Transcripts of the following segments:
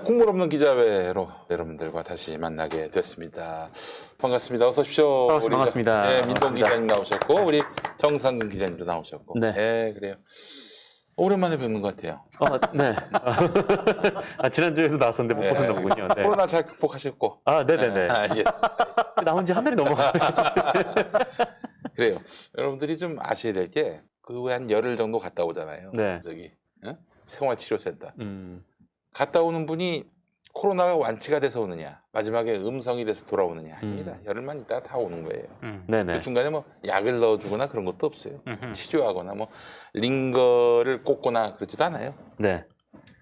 국물 없는 기자회로 여러분들과 다시 만나게 됐습니다. 반갑습니다. 어서 오십시오. 반갑습니다. 네, 민동 기자님 나오셨고 우리 정상근 기자님도 나오셨고. 네. 그래요. 오랜만에 뵙는 것 같아요. 네. 지난주에도 나왔었는데 못 보셨나 보군요. 네. 코로나 잘 극복하셨고. 네네네. 알겠습니다. 나온 지 한 달이 넘어가요. 그래요. 여러분들이 좀 아셔야 될 게 그 후에 한 열흘 정도 갔다 오잖아요. 네. 저기 생활치료센터. 음. 갔다 오는 분이 코로나가 완치가 돼서 오느냐, 마지막에 음성이 돼서 돌아오느냐 아닙니다. 열흘만 있다가 다 오는 거예요. 네네. 그 중간에 뭐 약을 넣어주거나 그런 것도 없어요. 음흠. 치료하거나 뭐 링거를 꽂거나 그러지도 않아요. 네.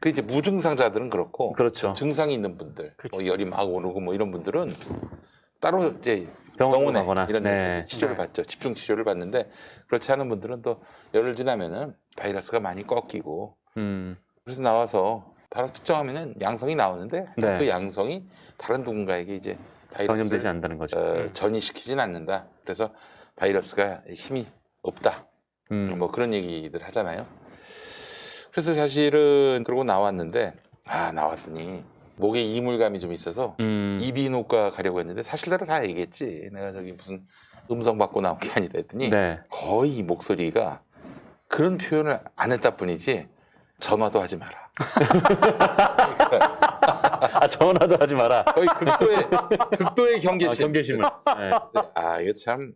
그 이제 무증상자들은 그렇고, 그렇죠. 증상이 있는 분들, 그렇죠. 뭐 열이 막 오르고 뭐 이런 분들은 따로 이제 병원으로 병원에 가거나. 이런 데서 네. 치료를 받죠. 집중 치료를 받는데 그렇지 않은 분들은 또 열흘 지나면은 바이러스가 많이 꺾이고 그래서 나와서 바로 측정하면은 양성이 나오는데 네. 그 양성이 다른 누군가에게 이제 전염되지 바이러스를 않는다는 거죠. 전이시키진 않는다. 그래서 바이러스가 힘이 없다. 뭐 그런 얘기들 하잖아요. 그래서 사실은 그러고 나왔는데 나왔더니 목에 이물감이 좀 있어서 이비인후과 가려고 했는데 사실대로 다 얘기했지. 내가 저기 무슨 음성 받고 나온 게 아니다 했더니 네. 거의 목소리가 그런 표현을 안 했다 뿐이지 전화도 하지 마라. 전화도 하지 마라. 거의 극도의 경계심. 경계심을. 네. 이거 참.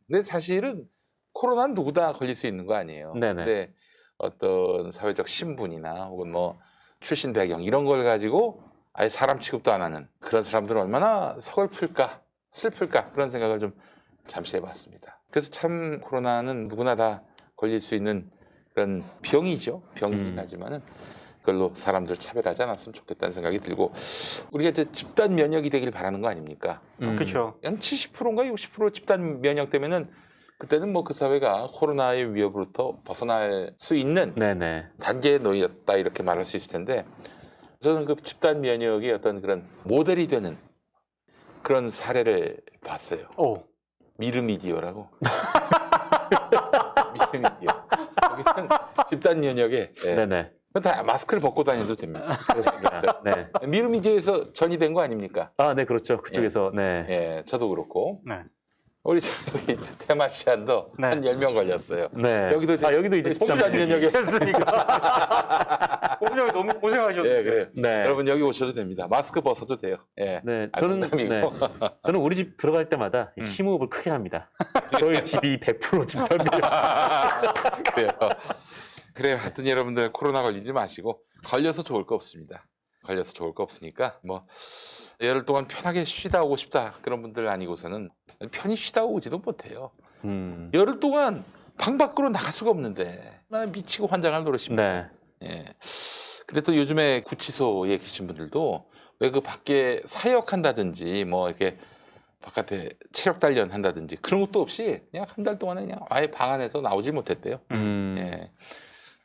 근데 사실은 코로나는 누구나 걸릴 수 있는 거 아니에요. 네네. 근데 어떤 사회적 신분이나 혹은 뭐 출신 배경 이런 걸 가지고 아예 사람 취급도 안 하는 그런 사람들은 얼마나 서글플까, 슬플까 그런 생각을 좀 잠시 해봤습니다. 그래서 참 코로나는 누구나 다 걸릴 수 있는 그런 병이죠. 병이긴 하지만은 그걸로 사람들 차별하지 않았으면 좋겠다는 생각이 들고 우리가 이제 집단 면역이 되길 바라는 거 아닙니까? 그렇죠. 한 70%인가 60% 집단 면역 되면은 그때는 뭐 그 사회가 코로나의 위협으로부터 벗어날 수 있는 네네. 단계에 놓였다 이렇게 말할 수 있을 텐데 저는 그 집단 면역의 어떤 그런 모델이 되는 그런 사례를 봤어요. 오. 미르미디어라고. 미르미디어. 여기는 집단 면역에 네네. 다 마스크를 벗고 다녀도 됩니다. 그래서 그렇죠. 네. 미르미디어에서 전이된 거 아닙니까? 네, 그렇죠. 그쪽에서. 네. 저도 그렇고. 네. 우리 여기 테마시안도 네. 한 10명 걸렸어요. 네. 여기도 이제 집단 면역에 됐으니까. 홈장이 너무 고생하셨어요. 그래요. 네. 여러분 여기 오셔도 됩니다. 마스크 벗어도 돼요. 네. 농담이고. 저는 우리 집 들어갈 때마다 심호흡을 크게 합니다. 저희 집이 100% 집단 면역. 그래요. 하여튼 여러분들 코로나 걸리지 마시고 걸려서 좋을 거 없습니다. 걸려서 좋을 거 없으니까 뭐 열흘 동안 편하게 쉬다 오고 싶다 그런 분들 아니고서는 편히 쉬다 오지도 못해요. 열흘 동안 방 밖으로 나갈 수가 없는데 미치고 환장할 노릇입니다. 네. 근데 또 요즘에 구치소에 계신 분들도 왜 그 밖에 사역한다든지 뭐 이렇게 바깥에 체력 단련 한다든지 그런 것도 없이 그냥 한 달 동안은 그냥 아예 방 안에서 나오질 못했대요.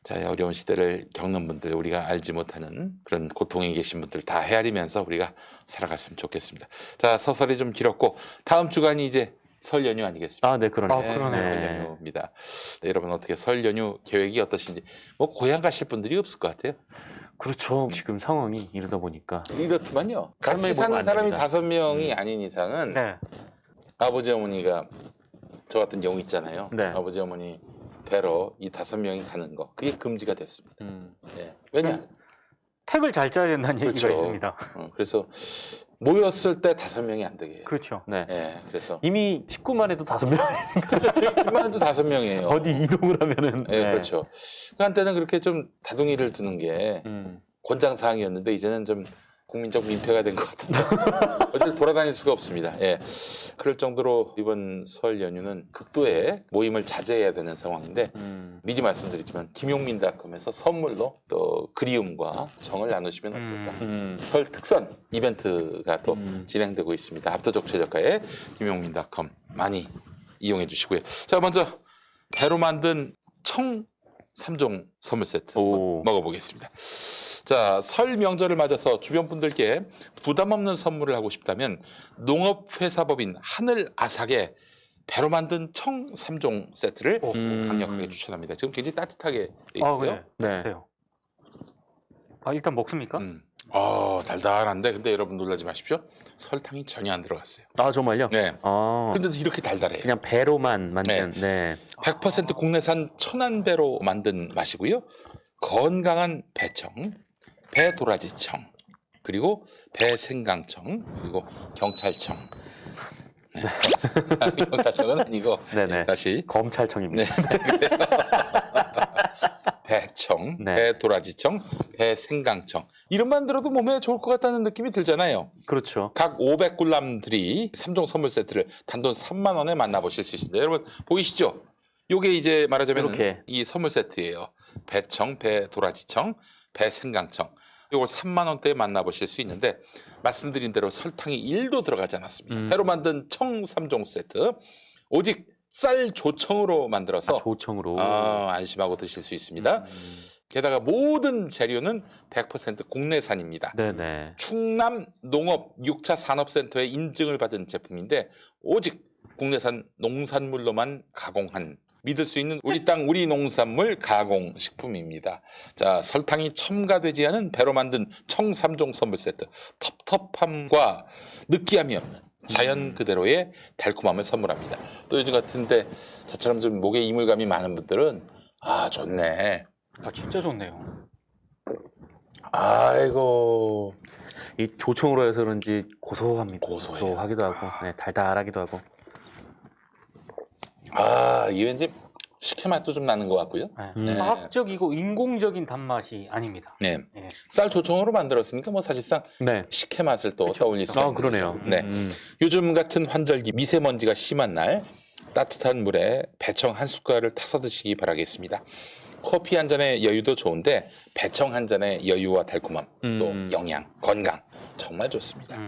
자, 어려운 시대를 겪는 분들, 우리가 알지 못하는 그런 고통에 계신 분들 다 헤아리면서 우리가 살아갔으면 좋겠습니다. 자, 서설이 좀 길었고 다음 주간이 이제 설 연휴 아니겠습니까? 네, 그러네요. 그러네요. 설 연휴입니다. 네, 여러분 어떻게 설 연휴 계획이 어떠신지 뭐 고향 가실 분들이 없을 것 같아요. 그렇죠. 지금 상황이 이러다 보니까. 이렇지만요. 같이 사람이 사는 보면 사람이 안 됩니다. 5명이 아닌 이상은 네. 아버지 어머니가 저 같은 경우 있잖아요. 네. 아버지 어머니 뵈러 이 5명이 가는 거 그게 금지가 됐습니다. 왜냐? 택을 잘 짜야 된다는 얘기가 그렇죠. 있습니다. 그래서 모였을 때 5명이 안 되게 해요. 그렇죠. 네. 그래서 이미 식구만 해도 5명. 계획만 해도 5명이에요. 어디 이동을 하면은. 그렇죠. 그 한때는 그렇게 좀 다둥이를 두는 게 권장 사항이었는데 이제는 좀 국민적 민폐가 된 것 같은데 어딜 돌아다닐 수가 없습니다. 그럴 정도로 이번 설 연휴는 극도의 모임을 자제해야 되는 상황인데 미리 말씀드리지만 김용민닷컴에서 선물로 또 그리움과 정을 나누시면 어떨까. 설 특선 이벤트가 또 진행되고 있습니다. 압도적 최저가에 김용민닷컴 많이 이용해 주시고요. 자, 먼저 배로 만든 청 3종 선물 세트 먹어보겠습니다. 자, 설 명절을 맞아서 주변 분들께 부담 없는 선물을 하고 싶다면 농업회사법인 하늘아삭의 배로 만든 청 3종 세트를 강력하게 추천합니다. 지금 굉장히 따뜻하게 돼 있어요. 네. 일단 먹습니까? 달달한데 근데 여러분 놀라지 마십시오. 설탕이 전혀 안 들어갔어요. 아 정말요? 네. 아, 근데도 이렇게 달달해요. 그냥 배로만 만든. 네. 100% 국내산 천안배로 만든 맛이고요. 건강한 배청, 배도라지청, 그리고 배생강청, 그리고 경찰청. 네. 경찰청은 아니고 네네. 다시 검찰청입니다. 네. 배청, 네. 배도라지청, 배생강청. 이름만 들어도 몸에 좋을 것 같다는 느낌이 들잖아요. 그렇죠. 각 500굴람들이 3종 선물 세트를 단돈 3만 원에 만나보실 수 있습니다. 여러분 보이시죠? 요게 이제 말하자면 이렇게. 이 선물 세트예요. 배청, 배도라지청, 배생강청. 요걸 3만 원대에 만나보실 수 있는데 말씀드린 대로 설탕이 1도 들어가지 않았습니다. 배로 만든 청 3종 세트. 오직 쌀 조청으로 만들어서 조청으로. 안심하고 드실 수 있습니다. 게다가 모든 재료는 100% 국내산입니다. 네네. 충남 농업 6차 산업센터의 인증을 받은 제품인데 오직 국내산 농산물로만 가공한 믿을 수 있는 우리 땅 우리 농산물 가공식품입니다. 자, 설탕이 첨가되지 않은 배로 만든 청 3종 선물 세트. 텁텁함과 느끼함이 없는 자연 그대로의 달콤함을 선물합니다. 또 요즘 같은데 저처럼 좀 목에 이물감이 많은 분들은 좋네. 진짜 좋네요. 아이고 이 조청으로 해서 그런지 고소합니다. 고소해요. 고소하기도 하고, 네, 달달하기도 하고. 이 왠지 식혜 맛도 좀 나는 것 같고요. 네. 과학적이고 인공적인 단맛이 아닙니다. 네. 네. 쌀 조청으로 만들었으니까 뭐 사실상 네. 식혜 맛을 또 떠올릴 수 있는 그러네요. 거죠. 네. 요즘 같은 환절기 미세먼지가 심한 날 따뜻한 물에 배청 한 숟갈을 타서 드시기 바라겠습니다. 커피 한 잔의 여유도 좋은데 배청 한 잔의 여유와 달콤함 또 영양, 건강 정말 좋습니다.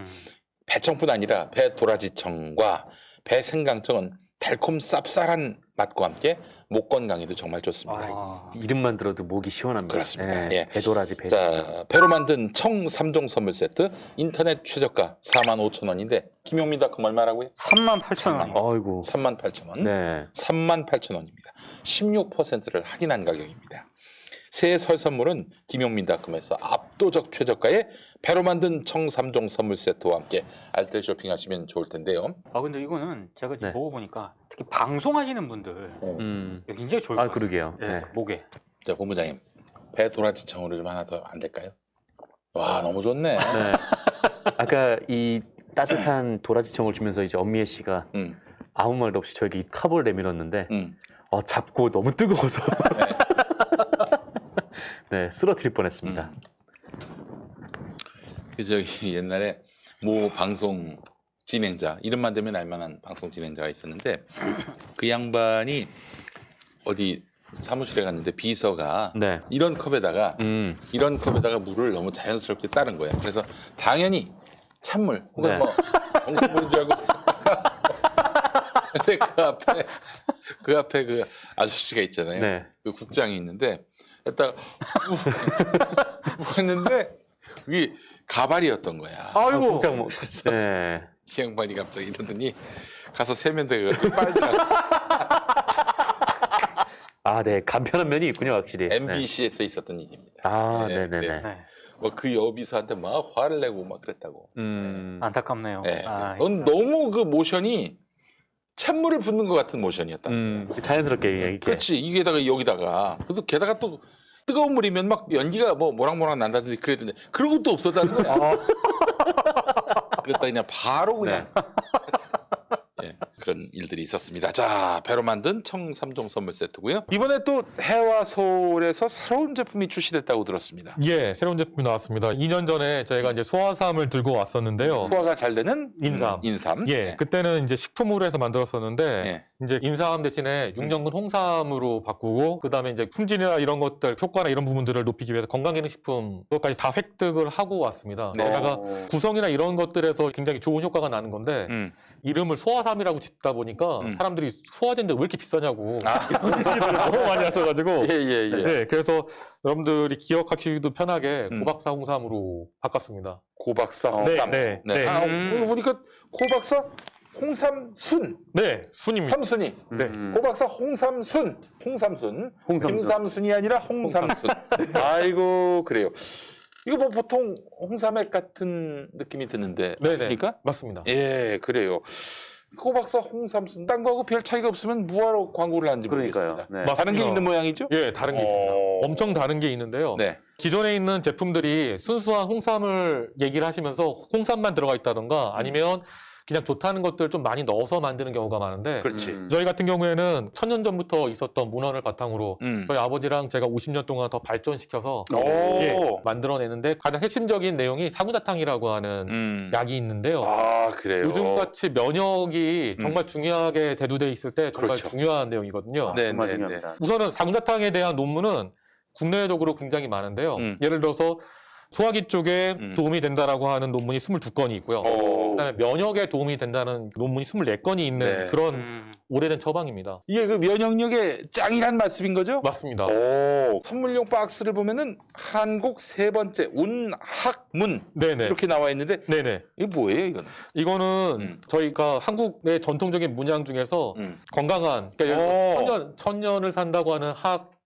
배청뿐 아니라 배도라지청과 배생강청은 달콤 쌉쌀한 맛과 함께 목 건강에도 정말 좋습니다. 이름만 들어도 목이 시원합니다. 그렇습니다. 네, 예. 배도라지 배. 자, 배로 만든 청 3종 선물 세트 인터넷 최저가 45,000원인데 김용민닷컴 얼마라고요? 38,000원. 아이고. 38,000원. 네. 38,000원입니다. 16%를 할인한 가격입니다. 새 설 선물은 김용민닷컴에서 압도적 최저가의 배로 만든 청 3종 선물 세트와 함께 알뜰 쇼핑하시면 좋을 텐데요. 근데 이거는 제가 지금 네. 보고 보니까 특히 방송하시는 분들 굉장히 좋을 것 같아요. 그러게요. 네, 네. 목에. 자, 본부장님. 배도라지청으로 좀 하나 더 안 될까요? 와, 너무 좋네. 네. 아까 이 따뜻한 도라지청을 주면서 이제 엄미애 씨가 아무 말도 없이 저에게 컵을 내밀었는데 잡고 너무 뜨거워서 네, 쓰러뜨릴 뻔했습니다. 저기 옛날에 모 방송 진행자 이름만 대면 알만한 방송 진행자가 있었는데 그 양반이 어디 사무실에 갔는데 비서가 네. 이런 컵에다가 물을 너무 자연스럽게 따른 거야. 그래서 당연히 찬물 혹은 네. 뭐 정수물인 줄 알고 근데 그 앞에 그 아저씨가 있잖아요. 네. 그 국장이 있는데 했다가 했는데 그게 가발이었던 거야. 아이고. 깜짝 뭐. 네. 이 양반이 갑자기 이러더니 가서 세면대가 빨더라고. 네. 간편한 면이 있군요, 확실히. MBC에서 있었던 일입니다. 네네네. 네. 뭐 그 여비서한테 막 화를 내고 막 그랬다고. 안타깝네요. 네. 너무 그 모션이 찬물을 붓는 것 같은 모션이었다. 자연스럽게 이렇게. 그렇지. 이게다가 여기다가 그래도 게다가 또 뜨거운 물이면 막 연기가 뭐 모락모락 난다든지 그랬는데 그런 것도 없었다는 거야. 그랬다 그냥 바로 그냥 그런 일들이 있었습니다. 자, 배로 만든 청 3종 선물 세트고요. 이번에 또 해와 서울에서 새로운 제품이 출시됐다고 들었습니다. 예, 새로운 제품이 나왔습니다. 2년 전에 저희가 이제 소화삼을 들고 왔었는데요. 소화가 잘 되는 인삼. 인삼. 예, 그때는 이제 식품으로 해서 만들었었는데 예. 이제 인삼 대신에 6년근 홍삼으로 바꾸고 그다음에 이제 품질이나 이런 것들 효과나 이런 부분들을 높이기 위해서 건강기능식품 그것까지 다 획득을 하고 왔습니다. 네. 게다가 구성이나 이런 것들에서 굉장히 좋은 효과가 나는 건데 이름을 소화삼이라고 짓다 보니까 사람들이 소화제인데 왜 이렇게 비싸냐고 이런 얘기들을 너무 많이 하셔가지고 예. 네, 그래서 여러분들이 기억하시기도 편하게 고박사 홍삼으로 바꿨습니다. 고박사 홍삼. 네. 오늘 보니까 고박사 홍삼순. 네, 순입니다. 삼순이. 네. 고박사 홍삼순. 김삼순이 아니라 홍삼순. 아이고 그래요. 이거 뭐 보통 홍삼액 같은 느낌이 드는데 맞습니까? 맞습니다. 예, 그래요. 호박사 홍삼순 딴 거하고 별 차이가 없으면 뭐하러 광고를 하는지 그러니까요. 모르겠습니다. 네. 다른 게 맞습니다. 있는 모양이죠? 예, 다른 게 있습니다. 엄청 다른 게 있는데요. 네. 기존에 있는 제품들이 순수한 홍삼을 얘기를 하시면서 홍삼만 들어가 있다던가 아니면 그냥 좋다는 것들 좀 많이 넣어서 만드는 경우가 많은데 그렇지. 저희 같은 경우에는 1000년 전부터 있었던 문헌을 바탕으로 저희 아버지랑 제가 50년 동안 더 발전시켜서 만들어내는데 가장 핵심적인 내용이 사구자탕이라고 하는 약이 있는데요. 아, 그래요. 요즘같이 면역이 정말 중요하게 대두돼 있을 때 정말 그렇죠. 중요한 내용이거든요. 네, 정말 네, 중요합니다. 우선은 사구자탕에 대한 논문은 국내적으로 굉장히 많은데요. 예를 들어서 소화기 쪽에 도움이 된다라고 하는 논문이 22건이 있고요. 그다음에 면역에 도움이 된다는 논문이 24건이 있는 그런 오래된 처방입니다. 이게 그 면역력의 짱이란 말씀인 거죠? 맞습니다. 오. 선물용 박스를 보면은 한국 세 번째 운학문 네네. 이렇게 나와 있는데 네네. 이게 뭐예요, 이거는? 이거는 저희가 한국의 전통적인 문양 중에서 건강한, 그러니까 예를 들어 천년을 산다고 하는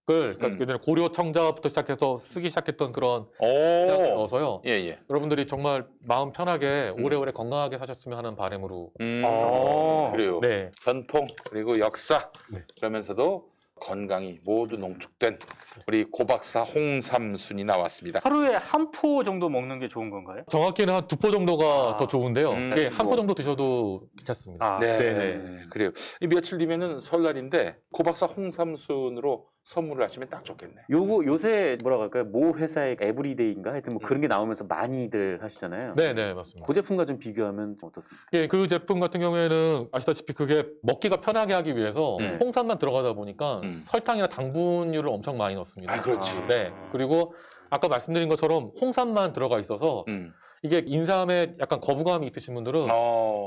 그러니까 예전에 고려 청자부터 시작해서 쓰기 시작했던 그런 문양을 넣어서요. 예, 예. 여러분들이 정말 마음 편하게 오래오래 건강하게 사셨으면 하는 바람으로. 그래요. 네. 전통 그리고 역사 네. 그러면서도 건강이 모두 농축된 우리 고박사 홍삼순이 나왔습니다. 하루에 한 포 정도 먹는 게 좋은 건가요? 정확히는 한 2포 정도가 아. 더 좋은데요. 네, 한 포 뭐. 정도 드셔도 괜찮습니다. 아, 네, 네네. 그래요. 이 며칠 뒤면은 설날인데 고박사 홍삼순으로 선물을 하시면 딱 좋겠네. 요새 뭐라고 할까요? 모 회사의 에브리데이인가 하여튼 뭐 그런 게 나오면서 많이들 하시잖아요. 네, 맞습니다. 그 제품과 좀 비교하면 어떻습니까? 예, 그 제품 같은 경우에는 아시다시피 그게 먹기가 편하게 하기 위해서 홍삼만 들어가다 보니까 설탕이나 당분율을 엄청 많이 넣습니다. 아, 그렇지. 네. 그리고 아까 말씀드린 것처럼 홍삼만 들어가 있어서 이게 인삼에 약간 거부감이 있으신 분들은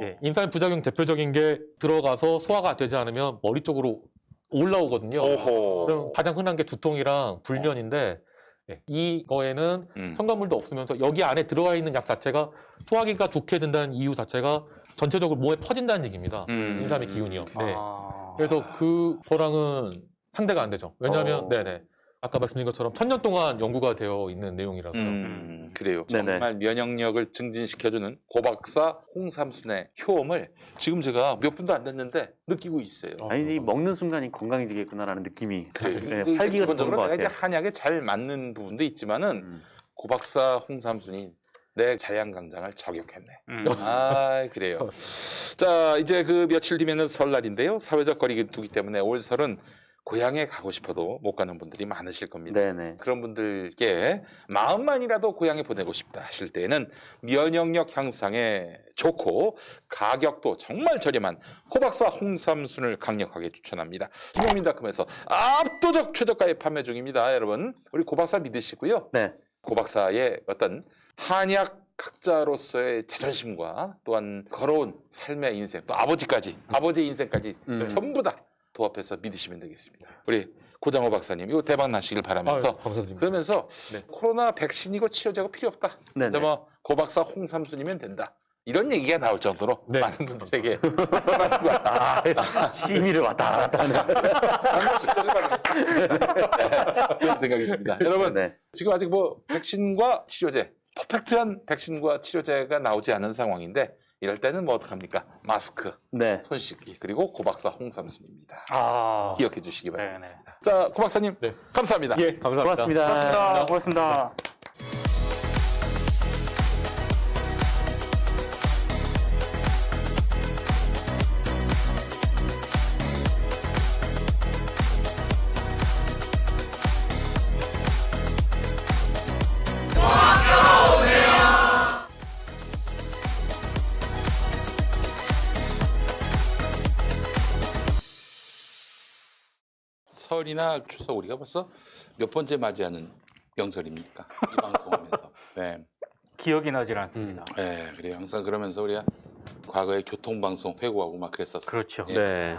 예, 인삼의 부작용 대표적인 게 들어가서 소화가 되지 않으면 머리 쪽으로 올라오거든요. 오호. 그럼 가장 흔한 게 두통이랑 불면인데 예, 이거에는 첨가물도 없으면서 여기 안에 들어가 있는 약 자체가 소화기가 좋게 된다는 이유 자체가 전체적으로 몸에 퍼진다는 얘기입니다. 인삼의 기운이요. 네. 그래서 그거랑은 상대가 안 되죠. 왜냐하면 네네. 아까 말씀드린 것처럼 1000년 동안 연구가 되어 있는 내용이라서요. 그래요. 네네. 정말 면역력을 증진시켜주는 고박사 홍삼순의 효험을 지금 제가 몇 분도 안 됐는데 느끼고 있어요. 아니 이 먹는 순간이 건강해지겠구나라는 느낌이 그래요. 네, 근데 활기가 도는 기본적으로 것 내가 이제 같아요. 한약에 잘 맞는 부분도 있지만은 고박사 홍삼순이 내 자양강장을 저격했네. 아, 그래요. 자, 이제 그 며칠 뒤면은 설날인데요. 사회적 거리를 두기 때문에 올 설은 고향에 가고 싶어도 못 가는 분들이 많으실 겁니다. 네네. 그런 분들께 마음만이라도 고향에 보내고 싶다 하실 때에는 면역력 향상에 좋고 가격도 정말 저렴한 고박사 홍삼순을 강력하게 추천합니다. 김용민닷컴에서 압도적 최저가에 판매 중입니다. 여러분, 우리 고박사 믿으시고요. 네. 고박사의 어떤 한약 학자로서의 자존심과 또한 걸어온 삶의 인생, 또 아버지까지, 아버지의 인생까지 전부 다 도합해서 믿으시면 되겠습니다. 우리 고장호 박사님, 이거 대박 나시길 바라면서 감사드립니다. 그러면서 코로나 백신이고 치료제가 필요 없다. 네네. 근데 뭐 고박사 홍삼순이면 된다. 이런 얘기가 나올 정도로 네. 많은 분들에게 심의를 왔다 갔다 하는. 시도를 받으셨습니다. 그런 생각이 듭니다. 여러분, 네. 지금 아직 뭐 백신과 치료제, 퍼펙트한 백신과 치료제가 나오지 않은 상황인데 이럴 때는 뭐 어떡합니까? 마스크, 네. 손 씻기, 그리고 고박사 홍삼순입니다. 아, 기억해 주시기 네네. 바라겠습니다. 자, 고박사님, 네. 감사합니다. 예, 감사합니다. 고맙습니다. 고맙습니다. 설이나 추석 우리가 벌써 몇 번째 맞이하는 명절입니까? 이 방송하면서. 네. 기억이 나질 않습니다. 네, 그래요. 항상 그러면서 우리가 과거에 교통방송 회고하고 막 그랬었어요. 그렇죠. 예. 네.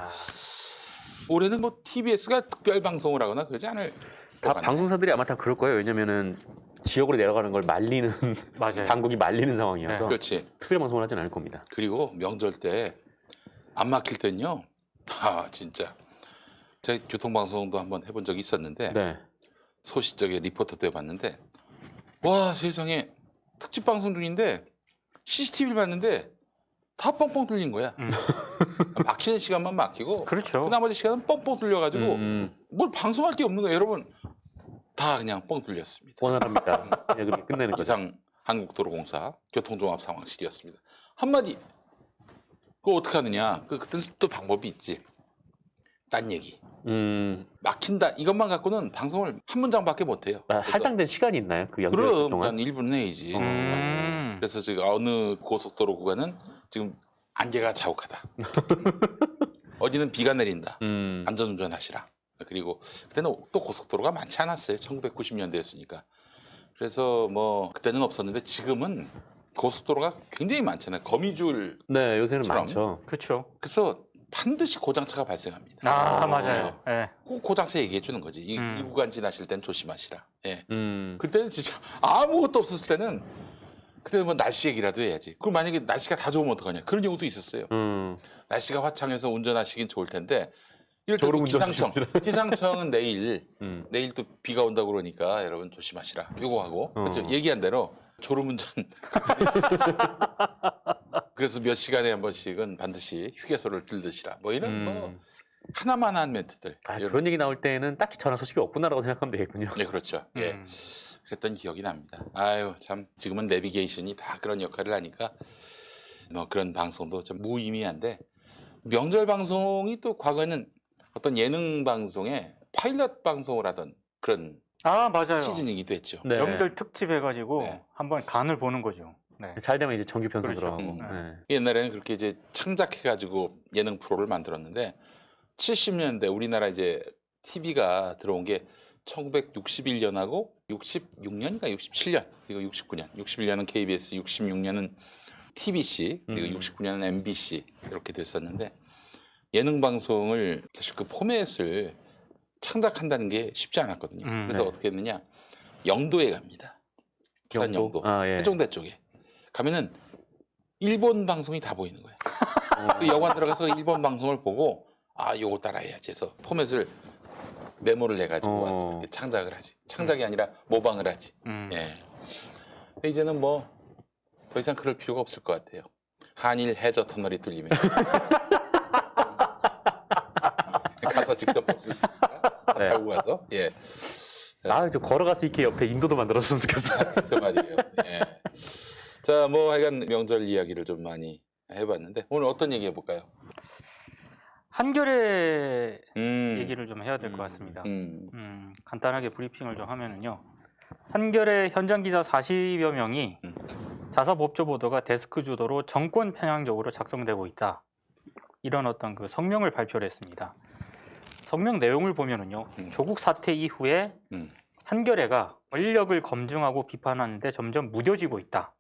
올해는 뭐 TBS가 특별 방송을 하거나 그러지 않을 다 것 같네요. 방송사들이 아마 다 그럴 거예요. 왜냐면은 지역으로 내려가는 걸 말리는 맞아요. 당국이 말리는 상황이어서 그렇지. 특별 방송을 하진 않을 겁니다. 그리고 명절 때 안 막힐 땐요. 아, 진짜. 제가 교통방송도 한번 해본 적이 있었는데 네. 소시적에 리포터도 해봤는데 와 세상에 특집 방송 중인데 CCTV를 봤는데 다 뻥뻥 뚫린 거야. 막히는 시간만 막히고 그렇죠. 그 나머지 시간은 뻥뻥 뚫려가지고 뭘 방송할 게 없는 거예요. 여러분 다 그냥 뻥 뚫렸습니다. 원활합니다. 그냥 그렇게 끝내는 거죠. 이상 한국도로공사 교통종합상황실이었습니다. 한마디 그거 어떻게 하느냐. 그때는 또 방법이 있지. 딴 얘기. 막힌다 이것만 갖고는 방송을 한 문장밖에 못해요. 할당된 시간이 있나요? 그 연결 그럼 동안? 한 1분 내이지. 그래서 지금 어느 고속도로 구간은 지금 안개가 자욱하다. 어디는 비가 내린다. 안전운전하시라. 그리고 그때는 또 고속도로가 많지 않았어요. 1990년대였으니까. 그래서 뭐 그때는 없었는데 지금은 고속도로가 굉장히 많잖아요. 거미줄. 네, 요새는 많죠. 그렇죠. 그래서 반드시 고장차가 발생합니다. 아 맞아요. 예. 꼭 고장차 얘기해 주는 거지. 이 구간 지나실 땐 조심하시라. 예. 그때는 진짜 아무것도 없었을 때는 그때는 뭐 날씨 얘기라도 해야지. 그럼 만약에 날씨가 다 좋으면 어떡하냐. 그런 경우도 있었어요. 날씨가 화창해서 운전하시긴 좋을 텐데 이럴 때 기상청은 내일 또 비가 온다고 그러니까 여러분 조심하시라. 요거 하고 그렇죠? 얘기한 대로 졸음운전 그래서 몇 시간에 한 번씩은 반드시 휴게소를 들드시라. 뭐 이런 뭐 하나만 한 멘트들. 그런 얘기 나올 때는 딱히 전화 소식이 없구나라고 생각하면 되겠군요. 네, 그렇죠. 예. 그랬던 기억이 납니다. 아유, 참 지금은 내비게이션이 다 그런 역할을 하니까 뭐 그런 방송도 좀 무의미한데 명절 방송이 또 과거에는 어떤 예능 방송에 파일럿 방송을 하던 그런 아 맞아요. 시즌이기도 했죠. 네. 명절 특집 해가지고 네. 한번 간을 보는 거죠. 네. 잘 되면 이제 정규 편성 그렇죠. 들어가고. 네. 옛날에는 그렇게 이제 창작해가지고 예능 프로를 만들었는데 70년대 우리나라 이제 TV가 들어온 게 1961년하고 66년인가 67년 그리고 69년 61년은 KBS 66년은 TBC 그리고 69년은 MBC 이렇게 됐었는데 예능 방송을 사실 그 포맷을 창작한다는 게 쉽지 않았거든요. 그래서 네. 어떻게 했느냐 영도에 갑니다. 부산 영도 아, 예. 해종대 쪽에 가면은 일본 방송이 다 보이는 거예요. 그 여관 들어가서 일본 방송을 보고 아 요거 따라해야지 해서 포맷을 메모를 내가지고 와서 이렇게 창작을 하지. 창작이 아니라 모방을 하지. 예. 근데 이제는 뭐 더 이상 그럴 필요가 없을 것 같아요. 한일 해저 터널이 뚫리면 가서 직접 볼 수 있으니까 네. 타고 가서 예. 좀 걸어가서 이렇게 옆에 인도도 만들었으면 좋겠어요. 그 말이에요. 예. 자, 뭐 하여간 명절 이야기를 좀 많이 해봤는데 오늘 어떤 얘기 해볼까요? 한겨레 얘기를 좀 해야 될 것 같습니다. 간단하게 브리핑을 좀 하면은요. 한겨레 현장 기자 40여 명이 자사 법조 보도가 데스크 주도로 정권 편향적으로 작성되고 있다. 이런 어떤 그 성명을 발표를 했습니다. 성명 내용을 보면은요. 조국 사태 이후에 한겨레가 권력을 검증하고 비판하는데 점점 무뎌지고 있다.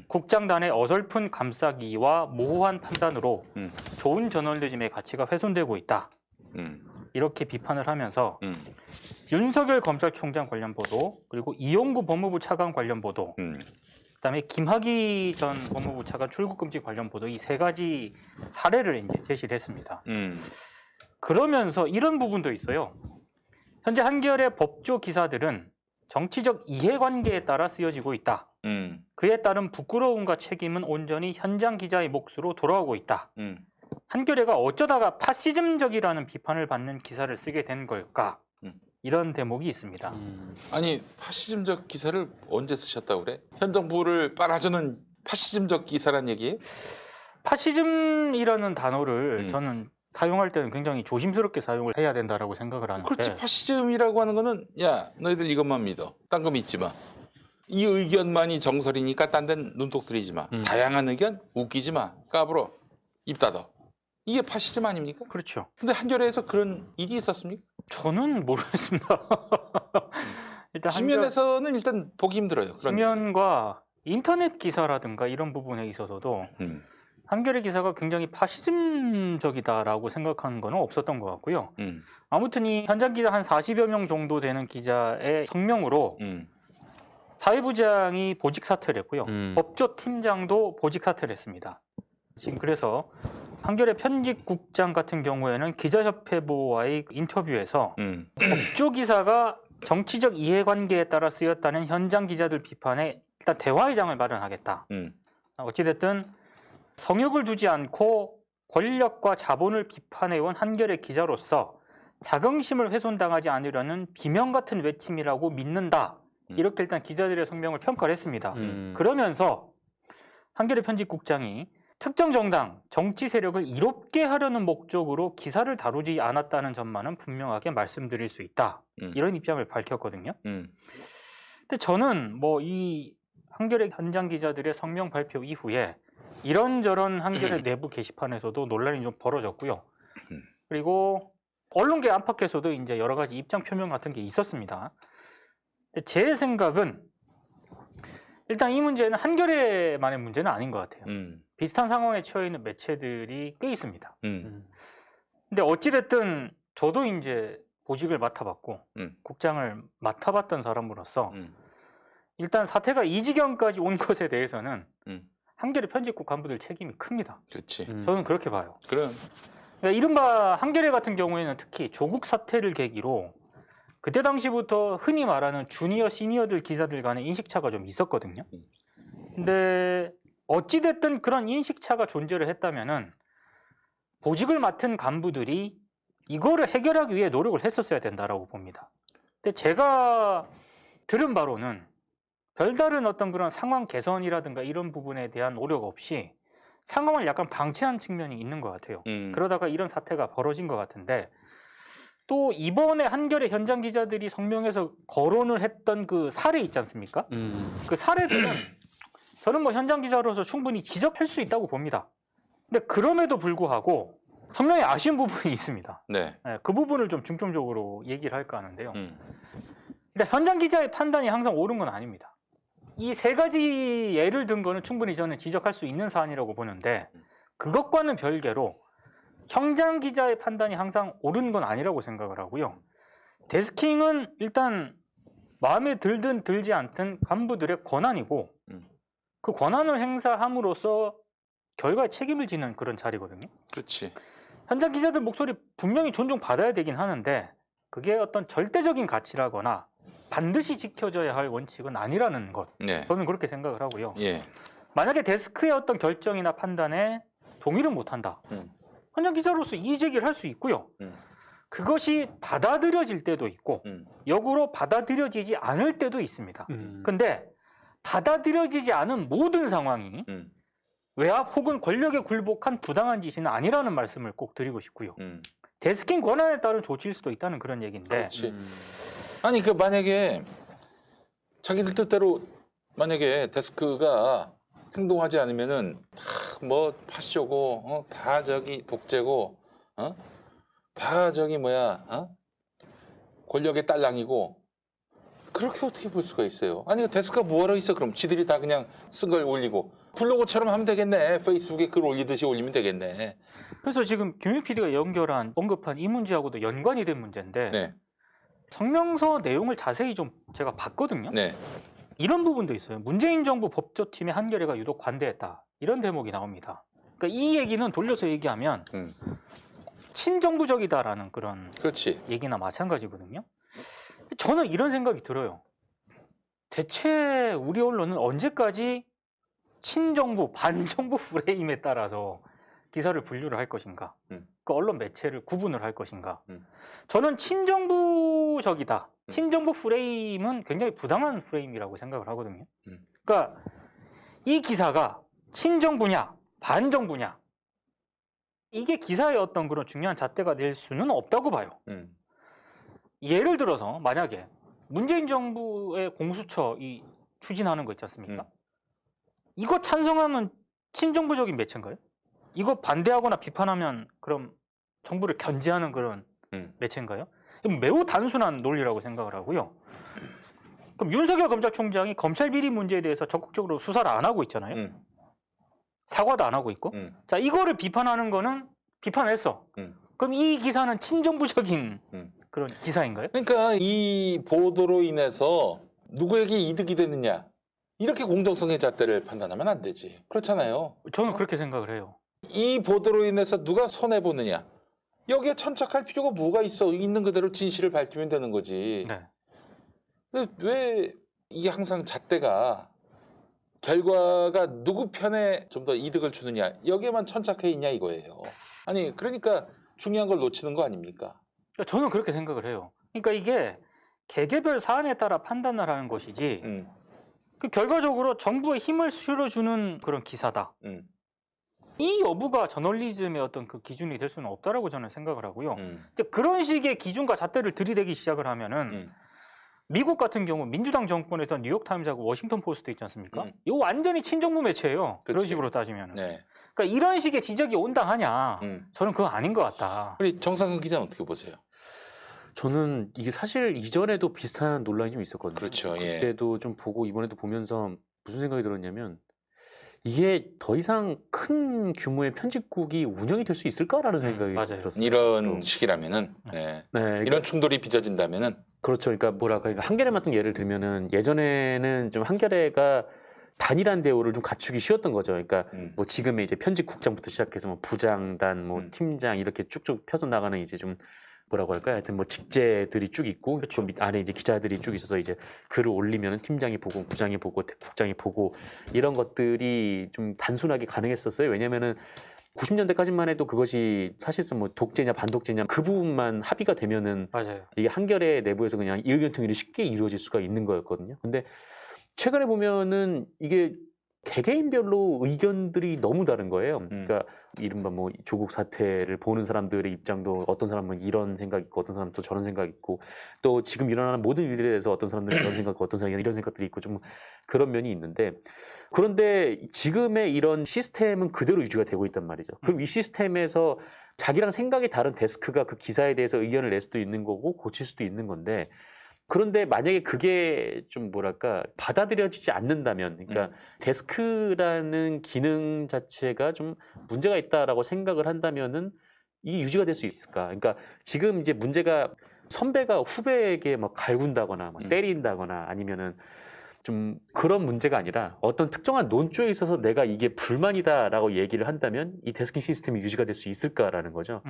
국장단의 어설픈 감싸기와 모호한 판단으로 좋은 저널리즘의 가치가 훼손되고 있다. 이렇게 비판을 하면서 윤석열 검찰총장 관련 보도, 그리고 이용구 법무부 차관 관련 보도, 그다음에 김학의 전 법무부 차관 출국 금지 관련 보도 이 세 가지 사례를 이제 제시를 했습니다. 그러면서 이런 부분도 있어요. 현재 한겨레 법조 기사들은 정치적 이해관계에 따라 쓰여지고 있다. 그에 따른 부끄러움과 책임은 온전히 현장 기자의 몫으로 돌아오고 있다. 한겨레가 어쩌다가 파시즘적이라는 비판을 받는 기사를 쓰게 된 걸까? 이런 대목이 있습니다. 아니 파시즘적 기사를 언제 쓰셨다고 그래? 현 정부를 빨아주는 파시즘적 기사란 얘기예요? 파시즘이라는 단어를 저는 사용할 때는 굉장히 조심스럽게 사용을 해야 된다라고 생각을 하는데 그렇지 파시즘이라고 하는 거는 야 너희들 이것만 믿어 딴 거 믿지 마 이 의견만이 정설이니까 딴 데는 눈독 들이지 마 다양한 의견 웃기지 마 까불어 입 닫아 이게 파시즘 아닙니까? 그렇죠. 근데 한겨레에서 그런 일이 있었습니까? 저는 모르겠습니다. 일단 지면에서는 일단 보기 힘들어요. 그런 지면과 인터넷 기사라든가 이런 부분에 있어서도 한겨레 기사가 굉장히 파시즘적이다라고 생각하는 건 없었던 것 같고요. 아무튼 이 현장 기자 한 40여 명 정도 되는 기자의 성명으로 사회부장이 보직 사퇴를 했고요. 법조 팀장도 보직 사퇴를 했습니다. 지금 그래서 한겨레 편집국장 같은 경우에는 기자협회보와의 인터뷰에서 법조 기사가 정치적 이해관계에 따라 쓰였다는 현장 기자들 비판에 일단 대화의 장을 마련하겠다. 어찌됐든 성역을 두지 않고 권력과 자본을 비판해온 한겨레 기자로서 자긍심을 훼손당하지 않으려는 비명 같은 외침이라고 믿는다. 이렇게 일단 기자들의 성명을 평가를 했습니다. 그러면서 한겨레 편집국장이 특정 정당, 정치 세력을 이롭게 하려는 목적으로 기사를 다루지 않았다는 점만은 분명하게 말씀드릴 수 있다. 이런 입장을 밝혔거든요. 근데 저는 뭐 이 한겨레 현장 기자들의 성명 발표 이후에 이런저런 한겨레 내부 게시판에서도 논란이 좀 벌어졌고요. 그리고 언론계 안팎에서도 이제 여러 가지 입장 표명 같은 게 있었습니다. 근데 제 생각은 일단 이 문제는 한겨레만의 문제는 아닌 것 같아요. 비슷한 상황에 처해 있는 매체들이 꽤 있습니다. 근데 어찌됐든 저도 이제 보직을 맡아봤고 국장을 맡아봤던 사람으로서 일단 사태가 이 지경까지 온 것에 대해서는 한겨레 편집국 간부들 책임이 큽니다. 그렇지. 저는 그렇게 봐요. 그럼. 그러니까 이른바 한겨레 같은 경우에는 특히 조국 사태를 계기로 그때 당시부터 흔히 말하는 주니어 시니어들 기자들 간의 인식차가 좀 있었거든요. 근데 어찌됐든 그런 인식차가 존재를 했다면은 보직을 맡은 간부들이 이거를 해결하기 위해 노력을 했었어야 된다라고 봅니다. 근데 제가 들은 바로는 별다른 어떤 그런 상황 개선이라든가 이런 부분에 대한 노력 없이 상황을 약간 방치한 측면이 있는 것 같아요. 그러다가 이런 사태가 벌어진 것 같은데 또 이번에 한겨레 현장 기자들이 성명에서 거론을 했던 그 사례 있지 않습니까? 그 사례들은 저는 뭐 현장 기자로서 충분히 지적할 수 있다고 봅니다. 근데 그럼에도 불구하고 성명에 아쉬운 부분이 있습니다. 네. 네, 그 부분을 좀 중점적으로 얘기를 할까 하는데요. 근데 현장 기자의 판단이 항상 옳은 건 아닙니다. 이 세 가지 예를 든 거는 충분히 저는 지적할 수 있는 사안이라고 보는데 그것과는 별개로 현장 기자의 판단이 항상 옳은 건 아니라고 생각을 하고요. 데스킹은 일단 마음에 들든 들지 않든 간부들의 권한이고 그 권한을 행사함으로써 결과에 책임을 지는 그런 자리거든요. 그렇지. 현장 기자들 목소리 분명히 존중받아야 되긴 하는데 그게 어떤 절대적인 가치라거나 반드시 지켜져야 할 원칙은 아니라는 것. 네. 저는 그렇게 생각을 하고요. 예. 만약에 데스크의 어떤 결정이나 판단에 동의를 못한다. 현장 기자로서 이의 제기를 할 수 있고요. 그것이 받아들여질 때도 있고 역으로 받아들여지지 않을 때도 있습니다. 근데 받아들여지지 않은 모든 상황이 외압 혹은 권력에 굴복한 부당한 지시는 아니라는 말씀을 꼭 드리고 싶고요. 데스킹 권한에 따른 조치일 수도 있다는 그런 얘기인데 그렇지. 아니 그 만약에 자기들 뜻대로 만약에 데스크가 행동하지 않으면은 뭐 파쇼고 다 저기 독재고 다 저기 권력의 딸랑이고 그렇게 어떻게 볼 수가 있어요? 아니 데스크가 뭐하러 있어? 그럼 지들이 다 그냥 쓴 걸 올리고 블로그처럼 하면 되겠네. 페이스북에 글 올리듯이 올리면 되겠네. 그래서 지금 김윤 PD가 언급한 이 문제하고도 연관이 된 문제인데 네. 성명서 내용을 자세히 좀 제가 봤거든요. 네. 이런 부분도 있어요. 문재인 정부 법조팀의 한겨레가 유독 관대했다. 이런 대목이 나옵니다. 그러니까 이 얘기는 돌려서 얘기하면 친정부적이다라는 그런 그렇지. 얘기나 마찬가지거든요. 저는 이런 생각이 들어요. 대체 우리 언론은 언제까지 친정부, 반정부 프레임에 따라서 기사를 분류를 할 것인가? 그 언론 매체를 구분을 할 것인가? 저는 친정부적이다. 친정부 프레임은 굉장히 부당한 프레임이라고 생각을 하거든요. 그러니까 이 기사가 친정부냐, 반정부냐 이게 기사의 어떤 그런 중요한 잣대가 될 수는 없다고 봐요. 예를 들어서 만약에 문재인 정부의 공수처 추진하는 거 있지 않습니까? 이거 찬성하면 친정부적인 매체인가요? 이거 반대하거나 비판하면 그럼 정부를 견제하는 그런 매체인가요? 이건 매우 단순한 논리라고 생각을 하고요. 그럼 윤석열 검찰총장이 검찰 비리 문제에 대해서 적극적으로 수사를 안 하고 있잖아요. 사과도 안 하고 있고. 자, 이거를 비판하는 거는 비판했어. 그럼 이 기사는 친정부적인 그런 기사인가요? 그러니까 이 보도로 인해서 누구에게 이득이 되느냐 이렇게 공정성의 잣대를 판단하면 안 되지. 그렇잖아요. 저는 그렇게 생각을 해요. 이 보도로 인해서 누가 손해보느냐 여기에 천착할 필요가 뭐가 있어. 있는 그대로 진실을 밝히면 되는 거지. 네. 근데 왜 이게 항상 잣대가 결과가 누구 편에 좀 더 이득을 주느냐 여기에만 천착해 있냐 이거예요. 아니 그러니까 중요한 걸 놓치는 거 아닙니까? 저는 그렇게 생각을 해요. 그러니까 이게 개개별 사안에 따라 판단을 하는 것이지 그 결과적으로 정부에 힘을 실어주는 그런 기사다. 이 여부가 저널리즘의 어떤 그 기준이 될 수는 없다라고 저는 생각을 하고요. 이제 그런 식의 기준과 잣대를 들이대기 시작을 하면은 미국 같은 경우 민주당 정권에서 뉴욕타임즈하고 워싱턴 포스트 있지 않습니까? 이거 완전히 친정부 매체예요. 그런 그치. 식으로 따지면. 네. 그러니까 이런 식의 지적이 온당하냐? 저는 그거 아닌 것 같다. 우리 정상근 기자는 어떻게 보세요? 저는 이게 사실 이전에도 비슷한 논란이 좀 있었거든요. 그렇죠. 예. 그때도 좀 보고 이번에도 보면서 무슨 생각이 들었냐면 이게 더 이상 큰 규모의 편집국이 운영이 될 수 있을까라는 생각이 맞아요. 들었어요. 이런 식이라면은 네. 네, 그러니까 이런 충돌이 빚어진다면은 그렇죠. 그러니까 뭐랄까, 그러니까 한겨레 같은 예를 들면은 예전에는 좀 한겨레가 단일한 대우를 좀 갖추기 쉬웠던 거죠. 그러니까 뭐 지금의 이제 편집국장부터 시작해서 뭐 부장단, 뭐 팀장 이렇게 쭉쭉 펴서 나가는 이제 좀 뭐라고 할까요? 하여튼 뭐 직제들이 쭉 있고 그 밑 안에 이제 기자들이 쭉 있어서 이제 글을 올리면은 팀장이 보고 부장이 보고 국장이 보고 이런 것들이 좀 단순하게 가능했었어요. 왜냐면은 90년대까지만 해도 그것이 사실상 뭐 독재냐 반독재냐 그 부분만 합의가 되면은 맞아요. 이게 한겨레 내부에서 그냥 의견 통일이 쉽게 이루어질 수가 있는 거였거든요. 근데 최근에 보면은 이게 개개인별로 의견들이 너무 다른 거예요. 그러니까 이른바 뭐 조국 사태를 보는 사람들의 입장도 어떤 사람은 이런 생각 있고 어떤 사람은 또 저런 생각 있고 또 지금 일어나는 모든 일들에 대해서 어떤 사람들은 이런 생각 있고 어떤 사람은 이런 생각들이 있고 좀 그런 면이 있는데 그런데 지금의 이런 시스템은 그대로 유지가 되고 있단 말이죠. 그럼 이 시스템에서 자기랑 생각이 다른 데스크가 그 기사에 대해서 의견을 낼 수도 있는 거고 고칠 수도 있는 건데 그런데 만약에 그게 좀 뭐랄까 받아들여지지 않는다면 그러니까 데스크라는 기능 자체가 좀 문제가 있다라고 생각을 한다면은 이게 유지가 될 수 있을까? 그러니까 지금 이제 문제가 선배가 후배에게 막 갈군다거나 막 때린다거나 아니면은 좀 그런 문제가 아니라 어떤 특정한 논조에 있어서 내가 이게 불만이다라고 얘기를 한다면 이 데스킹 시스템이 유지가 될 수 있을까라는 거죠.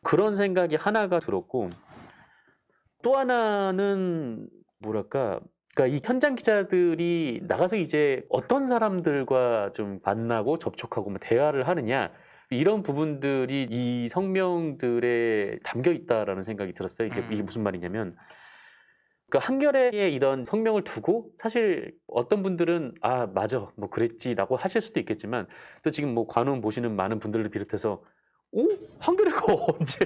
그런 생각이 하나가 들었고 또 하나는 뭐랄까 그러니까 이 현장 기자들이 나가서 이제 어떤 사람들과 좀 만나고 접촉하고 뭐 대화를 하느냐 이런 부분들이 이 성명들에 담겨 있다라는 생각이 들었어요. 이게 무슨 말이냐면 그러니까 한겨레의 이런 성명을 두고 사실 어떤 분들은 아 맞아 뭐 그랬지라고 하실 수도 있겠지만 또 지금 뭐 관훈 보시는 많은 분들을 비롯해서 오? 한겨레가 언제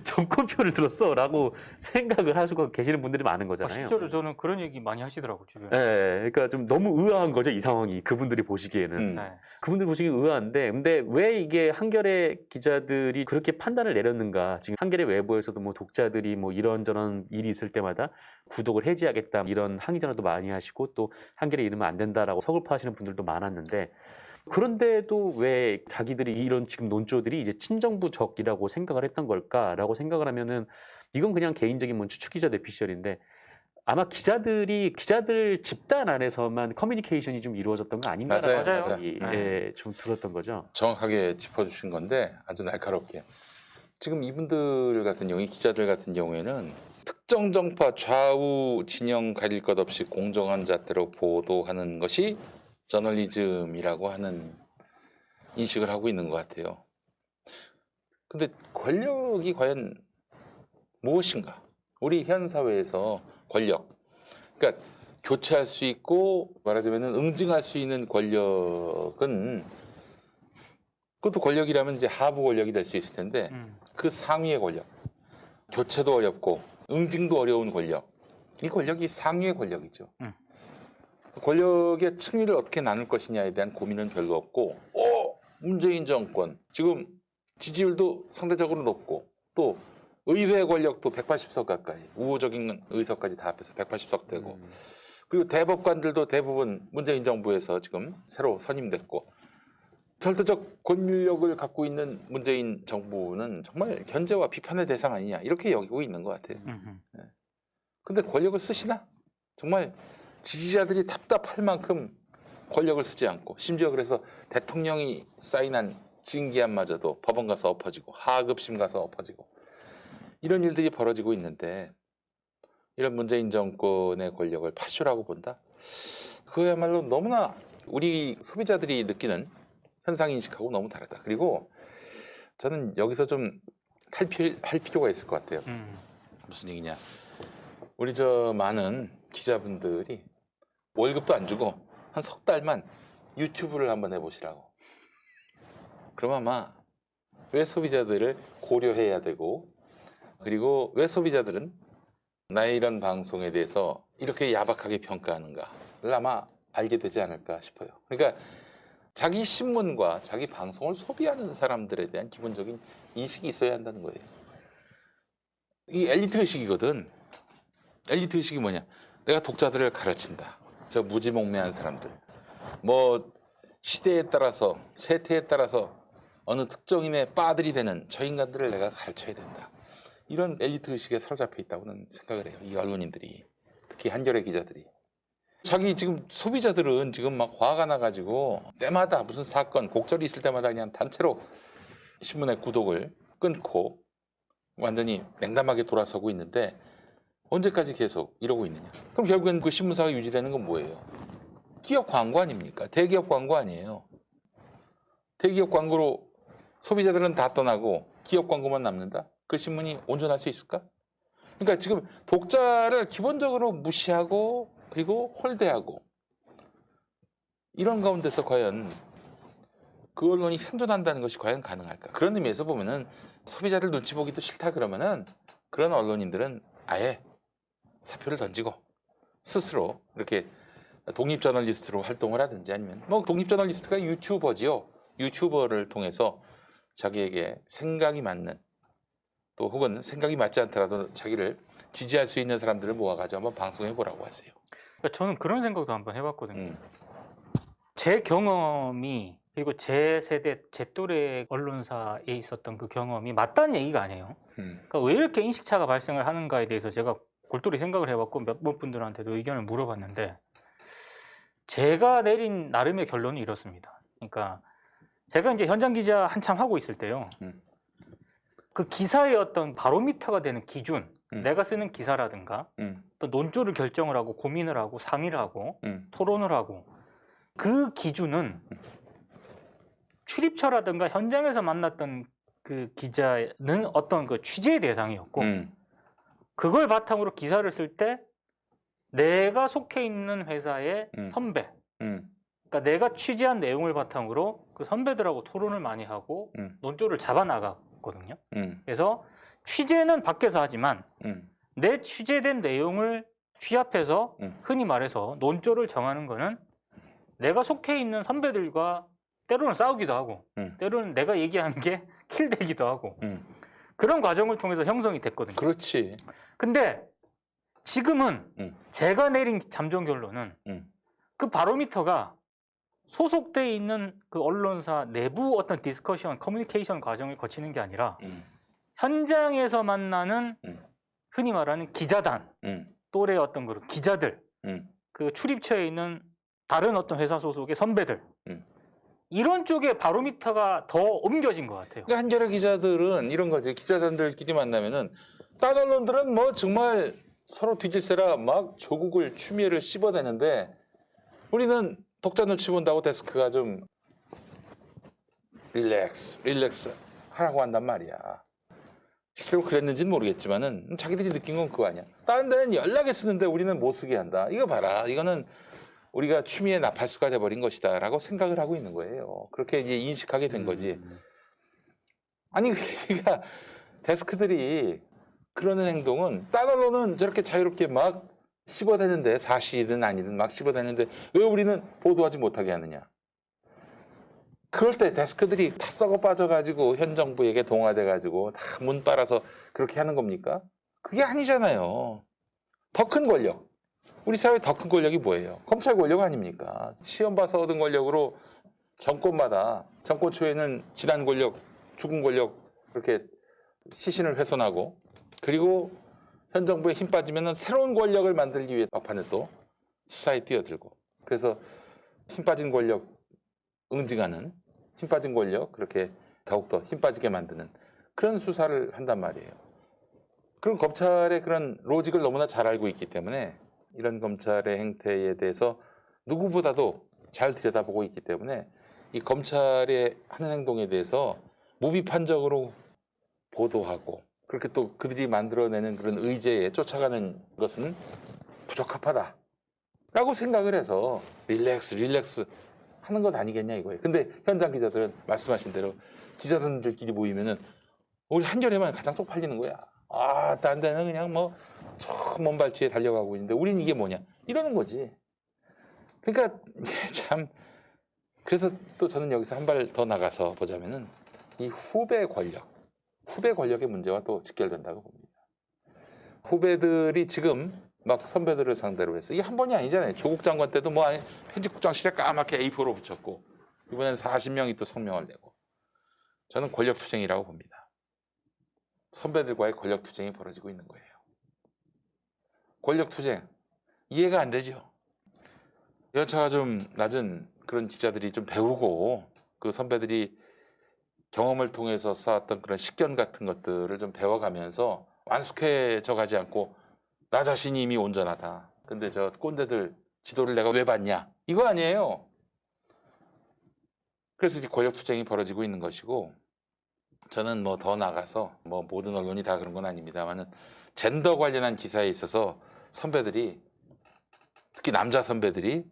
정권표를 들었어? 라고 생각을 하시고 계시는 분들이 많은 거잖아요. 실제로 저는 그런 얘기 많이 하시더라고요, 주변에. 네, 그러니까 좀 너무 의아한 거죠, 이 상황이. 그분들이 보시기에는. 네. 그분들이 보시기엔 의아한데, 근데 왜 이게 한겨레 기자들이 그렇게 판단을 내렸는가? 지금 한겨레 외부에서도 뭐 독자들이 뭐 이런저런 일이 있을 때마다 구독을 해지하겠다, 이런 항의 전화도 많이 하시고, 또 한겨레 이러면 안 된다라고 서글퍼하시는 분들도 많았는데, 그런데도 왜 자기들이 이런 지금 논조들이 이제 친정부적이라고 생각을 했던 걸까라고 생각을 하면은 이건 그냥 개인적인 뭐 추측 기자 뇌피셜인데 아마 기자들 집단 안에서만 커뮤니케이션이 좀 이루어졌던 거 아닌가라는 맞아요. 생각이 예, 좀 들었던 거죠. 정확하게 짚어주신 건데 아주 날카롭게 지금 이분들 같은 경우 기자들 같은 경우에는 특정 정파 좌우 진영 가릴 것 없이 공정한 잣대로 보도하는 것이 저널리즘이라고 하는 인식을 하고 있는 것 같아요. 근데 권력이 과연 무엇인가? 우리 현 사회에서 권력, 그러니까 교체할 수 있고 말하자면 응징할 수 있는 권력은 그것도 권력이라면 이제 하부 권력이 될 수 있을 텐데 그 상위의 권력, 교체도 어렵고 응징도 어려운 권력, 이 권력이 상위의 권력이죠. 권력의 층위를 어떻게 나눌 것이냐에 대한 고민은 별로 없고 문재인 정권 지금 지지율도 상대적으로 높고 또 의회 권력도 180석 가까이 우호적인 의석까지 다 합해서 180석 되고 그리고 대법관들도 대부분 문재인 정부에서 지금 새로 선임됐고 절대적 권력을 갖고 있는 문재인 정부는 정말 견제와 비판의 대상 아니냐 이렇게 여기고 있는 것 같아요. 근데 권력을 쓰시나? 정말 지지자들이 답답할 만큼 권력을 쓰지 않고 심지어 그래서 대통령이 사인한 징계안마저도 법원 가서 엎어지고 하급심 가서 엎어지고 이런 일들이 벌어지고 있는데 이런 문재인 정권의 권력을 파쇼라고 본다? 그거야말로 너무나 우리 소비자들이 느끼는 현상 인식하고 너무 다르다. 그리고 저는 여기서 좀 할 필요가 있을 것 같아요. 무슨 얘기냐? 우리 저 많은 기자분들이 월급도 안 주고 한 석 달만 유튜브를 한번 해보시라고. 그럼 아마 왜 소비자들을 고려해야 되고, 그리고 왜 소비자들은 나의 이런 방송에 대해서 이렇게 야박하게 평가하는가를 아마 알게 되지 않을까 싶어요. 그러니까 자기 신문과 자기 방송을 소비하는 사람들에 대한 기본적인 인식이 있어야 한다는 거예요. 이 엘리트 의식이거든. 엘리트 의식이 뭐냐? 내가 독자들을 가르친다. 저 무지몽매한 사람들. 뭐 시대에 따라서, 세태에 따라서 어느 특정인의 빠들이 되는 저 인간들을 내가 가르쳐야 된다. 이런 엘리트 의식에 사로잡혀 있다고는 생각을 해요. 이 언론인들이, 특히 한겨레 기자들이. 자기 지금 소비자들은 지금 막 화가 나가지고 때마다 무슨 사건, 곡절이 있을 때마다 그냥 단체로 신문의 구독을 끊고 완전히 냉담하게 돌아서고 있는데 언제까지 계속 이러고 있느냐? 그럼 결국엔 그 신문사가 유지되는 건 뭐예요? 기업 광고 아닙니까? 대기업 광고 아니에요. 대기업 광고로 소비자들은 다 떠나고 기업 광고만 남는다? 그 신문이 온전할 수 있을까? 그러니까 지금 독자를 기본적으로 무시하고 그리고 홀대하고 이런 가운데서 과연 그 언론이 생존한다는 것이 과연 가능할까? 그런 의미에서 보면은 소비자들 눈치 보기도 싫다 그러면은 그런 언론인들은 아예 사표를 던지고 스스로 이렇게 독립 저널리스트로 활동을 하든지 아니면 뭐 독립 저널리스트가 유튜버지요. 유튜버를 통해서 자기에게 생각이 맞는 또 혹은 생각이 맞지 않더라도 자기를 지지할 수 있는 사람들을 모아가지고 한번 방송해 보라고 하세요. 그러니까 저는 그런 생각도 한번 해봤거든요. 제 경험이 그리고 제 세대, 제 또래 언론사에 있었던 그 경험이 맞다는 얘기가 아니에요. 그러니까 왜 이렇게 인식차가 발생을 하는가에 대해서 제가 골똘히 생각을 해봤고 몇몇 분들한테도 의견을 물어봤는데 제가 내린 나름의 결론이 이렇습니다. 그러니까 제가 이제 현장 기자 한참 하고 있을 때요. 그 기사의 어떤 바로미터가 되는 기준, 내가 쓰는 기사라든가 또 논조를 결정을 하고 고민을 하고 상의를 하고 토론을 하고 그 기준은 출입처라든가 현장에서 만났던 그 기자는 어떤 그 취재의 대상이었고 그걸 바탕으로 기사를 쓸 때 내가 속해 있는 회사의 선배, 그러니까 내가 취재한 내용을 바탕으로 그 선배들하고 토론을 많이 하고 논조를 잡아 나갔거든요. 그래서 취재는 밖에서 하지만 내 취재된 내용을 취합해서 흔히 말해서 논조를 정하는 거는 내가 속해 있는 선배들과 때로는 싸우기도 하고 때로는 내가 얘기하는 게 킬되기도 하고 그런 과정을 통해서 형성이 됐거든요. 그렇지. 근데 지금은 제가 내린 잠정 결론은 그 바로미터가 소속돼 있는 그 언론사 내부 어떤 디스커션, 커뮤니케이션 과정을 거치는 게 아니라 현장에서 만나는 흔히 말하는 기자단, 또래 어떤 그런 기자들, 그 출입처에 있는 다른 어떤 회사 소속의 선배들 이런 쪽에 바로미터가 더 옮겨진 것 같아요. 그러니까 한겨레 기자들은 이런 거지. 기자단들끼리 만나면은 딴 언론들은 뭐 정말 서로 뒤질세라 막 조국을 추미애를 씹어대는데 우리는 독자 눈치 본다고 데스크가 좀 릴렉스 하라고 한단 말이야. 실제로 그랬는지는 모르겠지만은 자기들이 느낀 건 그거 아니야. 다른 데는 연락에 쓰는데 우리는 못 쓰게 한다. 이거 봐라. 이거는 우리가 추미애 나팔수가 돼버린 것이다 라고 생각을 하고 있는 거예요. 그렇게 이제 인식하게 된 거지. 아니 그러니까 데스크들이 그러는 행동은 딴 언론은 저렇게 자유롭게 막 씹어대는데 사실이든 아니든 막 씹어대는데 왜 우리는 보도하지 못하게 하느냐. 그럴 때 데스크들이 다 썩어 빠져가지고 현 정부에게 동화돼가지고 다 문 빨아서 그렇게 하는 겁니까? 그게 아니잖아요. 더 큰 권력. 우리 사회 더 큰 권력이 뭐예요? 검찰 권력 아닙니까? 시험 봐서 얻은 권력으로 정권마다 정권 초에는 지난 권력, 죽은 권력 그렇게 시신을 훼손하고 그리고 현 정부에 힘 빠지면 새로운 권력을 만들기 위해 막판에 또 수사에 뛰어들고 그래서 힘 빠진 권력 응징하는 힘 빠진 권력 그렇게 더욱더 힘 빠지게 만드는 그런 수사를 한단 말이에요. 그런 검찰의 그런 로직을 너무나 잘 알고 있기 때문에 이런 검찰의 행태에 대해서 누구보다도 잘 들여다보고 있기 때문에 이 검찰의 하는 행동에 대해서 무비판적으로 보도하고 그렇게 또 그들이 만들어내는 그런 의제에 쫓아가는 것은 부적합하다라고 생각을 해서 릴렉스 하는 것 아니겠냐 이거예요. 근데 현장 기자들은 말씀하신 대로 기자들끼리 모이면은 우리 한겨레만 가장 쪽팔리는 거야. 아, 딴 데는 그냥 뭐 저 먼 발치에 달려가고 있는데 우린 이게 뭐냐 이러는 거지. 그러니까 이게 참 그래서 또 저는 여기서 한 발 더 나가서 보자면은 이 후배 권력의 문제와 또 직결된다고 봅니다. 후배들이 지금 막 선배들을 상대로 해서 이게 한 번이 아니잖아요. 조국 장관 때도 뭐 편집국장실에 까맣게 A4로 붙였고 이번엔 40명이 또 성명을 내고 저는 권력투쟁이라고 봅니다. 선배들과의 권력투쟁이 벌어지고 있는 거예요. 권력투쟁 이해가 안 되죠. 연차가 좀 낮은 그런 기자들이 좀 배우고 그 선배들이 경험을 통해서 쌓았던 그런 식견 같은 것들을 좀 배워가면서 완숙해져 가지 않고 나 자신이 이미 온전하다. 근데 저 꼰대들 지도를 내가 왜 받냐? 이거 아니에요. 그래서 이제 권력투쟁이 벌어지고 있는 것이고 저는 뭐 더 나가서 뭐 모든 언론이 다 그런 건 아닙니다만은 젠더 관련한 기사에 있어서 선배들이 특히 남자 선배들이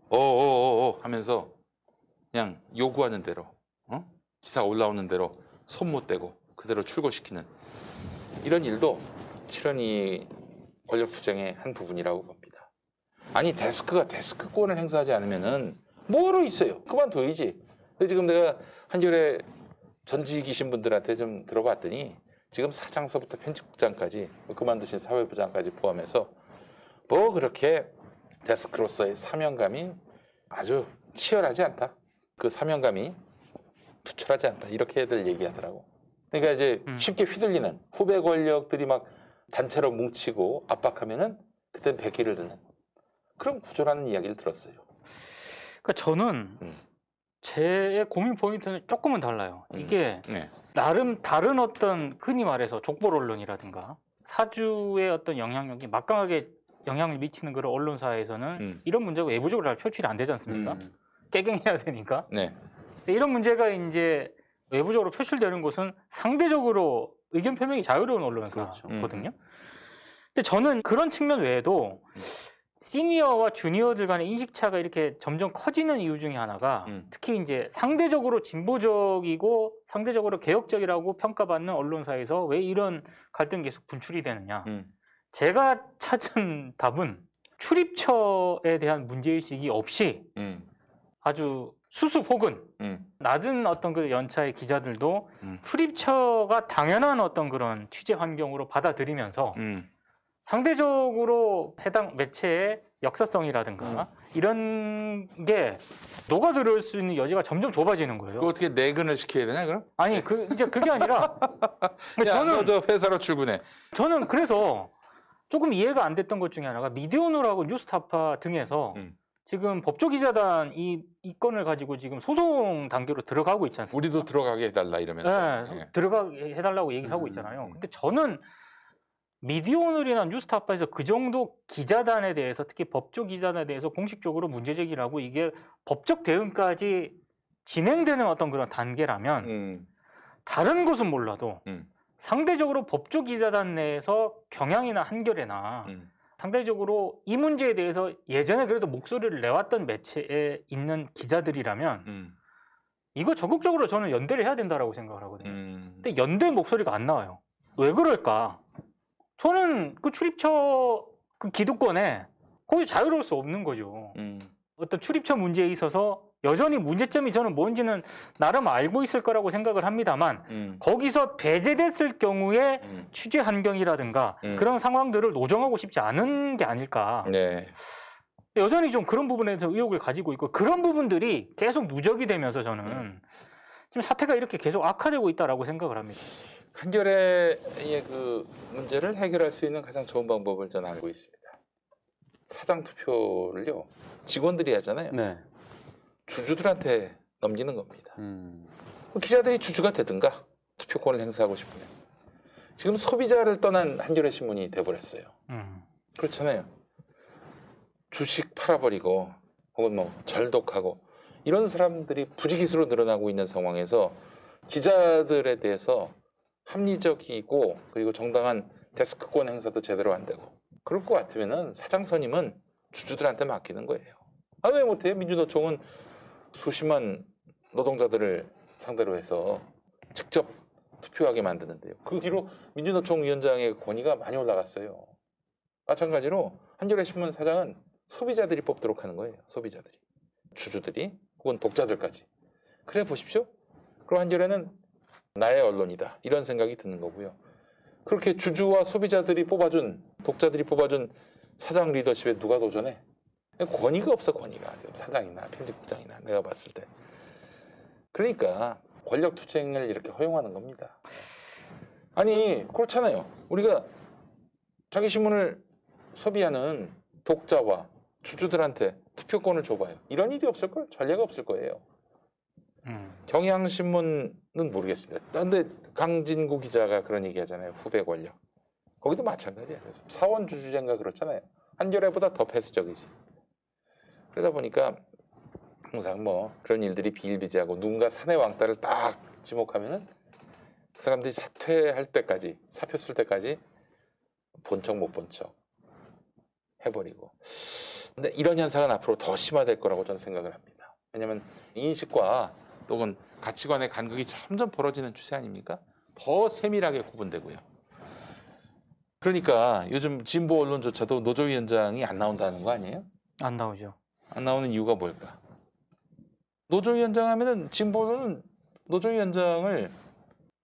어어어어 하면서 그냥 요구하는 대로 기사 올라오는 대로 손 못 대고 그대로 출고시키는 이런 일도 실은 이 권력투쟁의 한 부분이라고 봅니다. 아니 데스크가 데스크권을 행사하지 않으면은 뭐로 있어요? 그만둬야지. 근데 지금 내가 한겨레 전직이신 분들한테 좀 들어봤더니 지금 사장서부터 편집국장까지 그만두신 사회부장까지 포함해서 뭐 그렇게 데스크로서의 사명감이 아주 치열하지 않다. 그 사명감이 투철하지 않다. 이렇게들 얘기하더라고. 그러니까 이제 쉽게 휘둘리는 후배 권력들이 막 단체로 뭉치고 압박하면은 그땐 백기를 드는 그런 구조라는 이야기를 들었어요. 그러니까 저는 제 고민 포인트는 조금은 달라요. 이게 나름 다른 어떤 흔히 말해서 족보 언론이라든가 사주의 어떤 영향력이 막강하게 영향을 미치는 그런 언론사에서는 이런 문제가 외부적으로 잘 표출이 안 되지 않습니까? 깨갱해야 되니까. 네. 근데 이런 문제가 이제 외부적으로 표출되는 곳은 상대적으로 의견 표명이 자유로운 언론사거든요. 근데 저는 그런 측면 외에도 시니어와 주니어들 간의 인식차가 이렇게 점점 커지는 이유 중에 하나가 특히 이제 상대적으로 진보적이고 상대적으로 개혁적이라고 평가받는 언론사에서 왜 이런 갈등이 계속 분출이 되느냐. 제가 찾은 답은 출입처에 대한 문제의식이 없이 아주 수습 혹은 낮은 어떤 그 연차의 기자들도 출입처가 당연한 어떤 그런 취재 환경으로 받아들이면서 상대적으로 해당 매체의 역사성이라든가 이런 게 녹아들을 수 있는 여지가 점점 좁아지는 거예요. 그 어떻게 내근을 시켜야 되나 그럼? 아니 이제 그게 아니라 야, 저 회사로 출근해. 저는 그래서 조금 이해가 안 됐던 것 중에 하나가 미디어오늘하고 뉴스타파 등에서 지금 법조기자단 이 건을 가지고 지금 소송 단계로 들어가고 있지 않습니까? 우리도 들어가게 해달라 이러면서. 네, 들어가게 해달라고 얘기를 하고 있잖아요. 근데 저는 미디어오늘이나 뉴스타파에서 그 정도 기자단에 대해서 특히 법조기자단에 대해서 공식적으로 문제 제기를 하고 이게 법적 대응까지 진행되는 어떤 그런 단계라면 다른 것은 몰라도 상대적으로 법조기자단 내에서 경향이나 한겨레나 상대적으로 이 문제에 대해서 예전에 그래도 목소리를 내왔던 매체에 있는 기자들이라면 이거 적극적으로 저는 연대를 해야 된다라고 생각을 하거든요. 근데 연대 목소리가 안 나와요. 왜 그럴까? 저는 그 출입처 그 기득권에 거기 자유로울 수 없는 거죠. 어떤 출입처 문제에 있어서 여전히 문제점이 저는 뭔지는 나름 알고 있을 거라고 생각을 합니다만 거기서 배제됐을 경우에 취재 환경이라든가 그런 상황들을 노정하고 싶지 않은 게 아닐까. 네. 여전히 좀 그런 부분에서 의혹을 가지고 있고 그런 부분들이 계속 누적이 되면서 저는 지금 사태가 이렇게 계속 악화되고 있다라고 생각을 합니다. 한겨레의 그 문제를 해결할 수 있는 가장 좋은 방법을 저는 알고 있습니다. 사장 투표를요 직원들이 하잖아요. 네. 주주들한테 넘기는 겁니다. 기자들이 주주가 되든가 투표권을 행사하고 싶으면 지금 소비자를 떠난 한겨레 신문이 돼버렸어요. 그렇잖아요. 주식 팔아버리고 혹은 뭐 절독하고 이런 사람들이 부지기수로 늘어나고 있는 상황에서 기자들에 대해서 합리적이고 그리고 정당한 데스크권 행사도 제대로 안 되고 그럴 것 같으면은 사장 선임은 주주들한테 맡기는 거예요. 아, 왜 못해요? 민주노총은 수십만 노동자들을 상대로 해서 직접 투표하게 만드는데요. 그 뒤로 민주노총 위원장의 권위가 많이 올라갔어요. 마찬가지로 한겨레 신문 사장은 소비자들이 뽑도록 하는 거예요. 소비자들이. 주주들이 혹은 독자들까지. 그래 보십시오. 그리고 한겨레는 나의 언론이다. 이런 생각이 드는 거고요. 그렇게 주주와 소비자들이 뽑아준 독자들이 뽑아준 사장 리더십에 누가 도전해? 권위가 없어. 권위가. 사장이나 편집부장이나 내가 봤을 때. 그러니까 권력 투쟁을 이렇게 허용하는 겁니다. 아니 그렇잖아요. 우리가 자기 신문을 소비하는 독자와 주주들한테 투표권을 줘봐요. 이런 일이 없을걸? 전례가 없을 거예요. 경향신문은 모르겠습니다. 그런데 강진구 기자가 그런 얘기 하잖아요. 후배 권력. 거기도 마찬가지예요. 사원 주주제인가 그렇잖아요. 한겨레보다 더 폐쇄적이지. 그러다 보니까 항상 뭐 그런 일들이 비일비재하고 누군가 사내 왕따를 딱 지목하면은 그 사람들이 사퇴할 때까지 사표 쓸 때까지 본 척 못 본 척 해버리고. 근데 이런 현상은 앞으로 더 심화될 거라고 저는 생각을 합니다. 왜냐하면 인식과 또는 가치관의 간극이 점점 벌어지는 추세 아닙니까? 더 세밀하게 구분되고요. 그러니까 요즘 진보 언론조차도 노조위원장이 안 나온다는 거 아니에요? 안 나오죠. 안 나오는 이유가 뭘까? 노조위원장 하면은 진보는 노조위원장을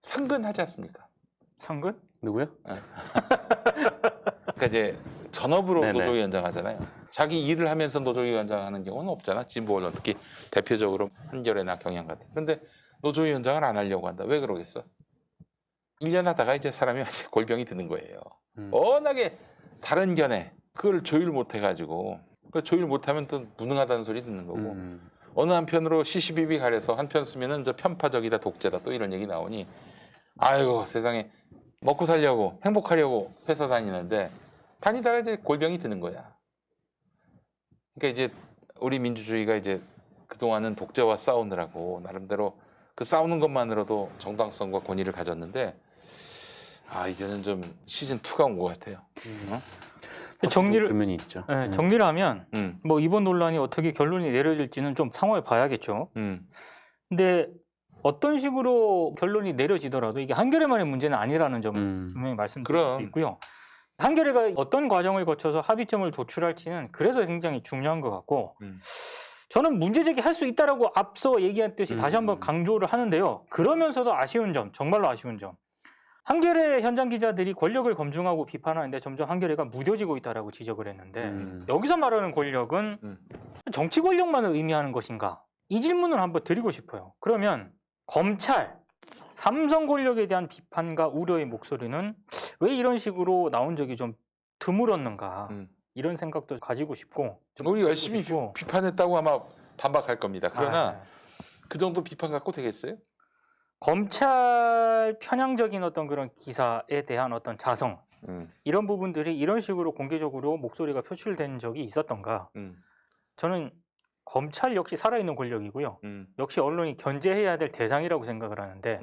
상근하지 않습니까? 상근? 누구요? 그러니까 이제 전업으로 네네. 노조위원장 하잖아요. 자기 일을 하면서 노조위원장 하는 경우는 없잖아. 진보 언론 특히 대표적으로 한겨레나 경향 같은. 근데 노조위원장을 안 하려고 한다. 왜 그러겠어? 1년 하다가 이제 사람이 완전 골병이 드는 거예요. 워낙에 다른 견해 그걸 조율 못 해가지고 그 조율 못하면 또 무능하다는 소리 듣는 거고 어느 한편으로 시시비비 가려서 한편 쓰면은 저 편파적이다 독재다 또 이런 얘기 나오니 아이고 세상에 먹고 살려고 행복하려고 회사 다니는데 다니다가 이제 골병이 드는 거야. 그러니까 이제 우리 민주주의가 이제 그동안은 독재와 싸우느라고 나름대로 그 싸우는 것만으로도 정당성과 권위를 가졌는데 아 이제는 좀 시즌 2가 온 것 같아요. 정리를 면이 있죠. 네, 정리를 하면 뭐 이번 논란이 어떻게 결론이 내려질지는 좀 상황을 봐야겠죠. 근데 어떤 식으로 결론이 내려지더라도 이게 한겨레만의 문제는 아니라는 점을 분명히 말씀드릴 수 있고요. 한겨레가 어떤 과정을 거쳐서 합의점을 도출할지는 그래서 굉장히 중요한 것 같고 저는 문제 제기할 수 있다라고 앞서 얘기했듯이 다시 한번 강조를 하는데요. 그러면서도 아쉬운 점, 정말로 아쉬운 점. 한겨레 현장 기자들이 권력을 검증하고 비판하는데 점점 한겨레가 무뎌지고 있다라고 지적을 했는데 여기서 말하는 권력은 정치 권력만을 의미하는 것인가? 이 질문을 한번 드리고 싶어요. 그러면 검찰, 삼성 권력에 대한 비판과 우려의 목소리는 왜 이런 식으로 나온 적이 좀 드물었는가? 이런 생각도 가지고 싶고 우리 열심히 비판했다고 아마 반박할 겁니다. 그러나 그 정도 비판 갖고 되겠어요? 검찰 편향적인 어떤 그런 기사에 대한 어떤 자성 이런 부분들이 이런 식으로 공개적으로 목소리가 표출된 적이 있었던가? 저는 검찰 역시 살아있는 권력이고요. 역시 언론이 견제해야 될 대상이라고 생각을 하는데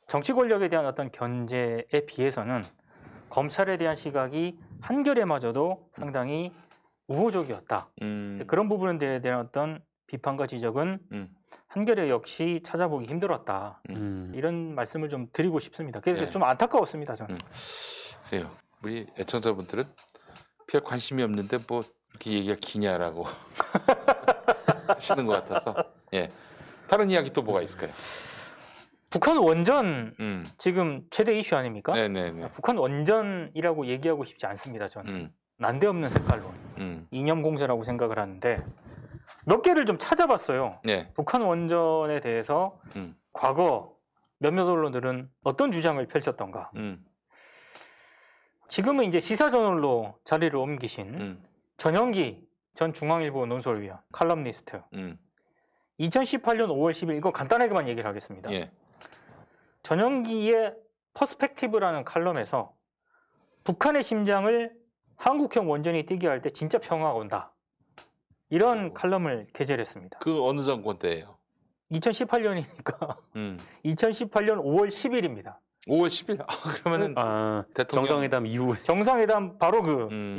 정치 권력에 대한 어떤 견제에 비해서는 검찰에 대한 시각이 한겨레마저도 상당히 우호적이었다. 그런 부분들에 대한 어떤 비판과 지적은 한겨레 역시 찾아보기 힘들었다. 이런 말씀을 좀 드리고 싶습니다. 그래서 좀 안타까웠습니다. 저는. 그래요. 우리 애청자분들은 별 관심이 없는데 뭐 이렇게 얘기가 기냐라고 하시는 것 같아서 예. 다른 이야기 또 뭐가 있을까요? 북한 원전 지금 최대 이슈 아닙니까? 네네네. 북한 원전이라고 얘기하고 싶지 않습니다. 저는 난데없는 색깔론 이념 공세라고 생각을 하는데 몇 개를 좀 찾아봤어요. 네. 북한 원전에 대해서 과거 몇몇 언론들은 어떤 주장을 펼쳤던가. 지금은 이제 시사저널로 자리를 옮기신 전영기 전 중앙일보 논설위원, 칼럼니스트. 2018년 5월 10일 이거 간단하게만 얘기를 하겠습니다. 예. 전영기의 퍼스펙티브라는 칼럼에서 북한의 심장을 한국형 원전이 뛰게 할 때 진짜 평화가 온다. 이런 칼럼을 게재했습니다. 그 어느 정권 때예요? 2018년이니까 2018년 5월 10일입니다. 5월 10일. 아, 그러면은 대통령 정상회담 이후에 정상회담 바로 음.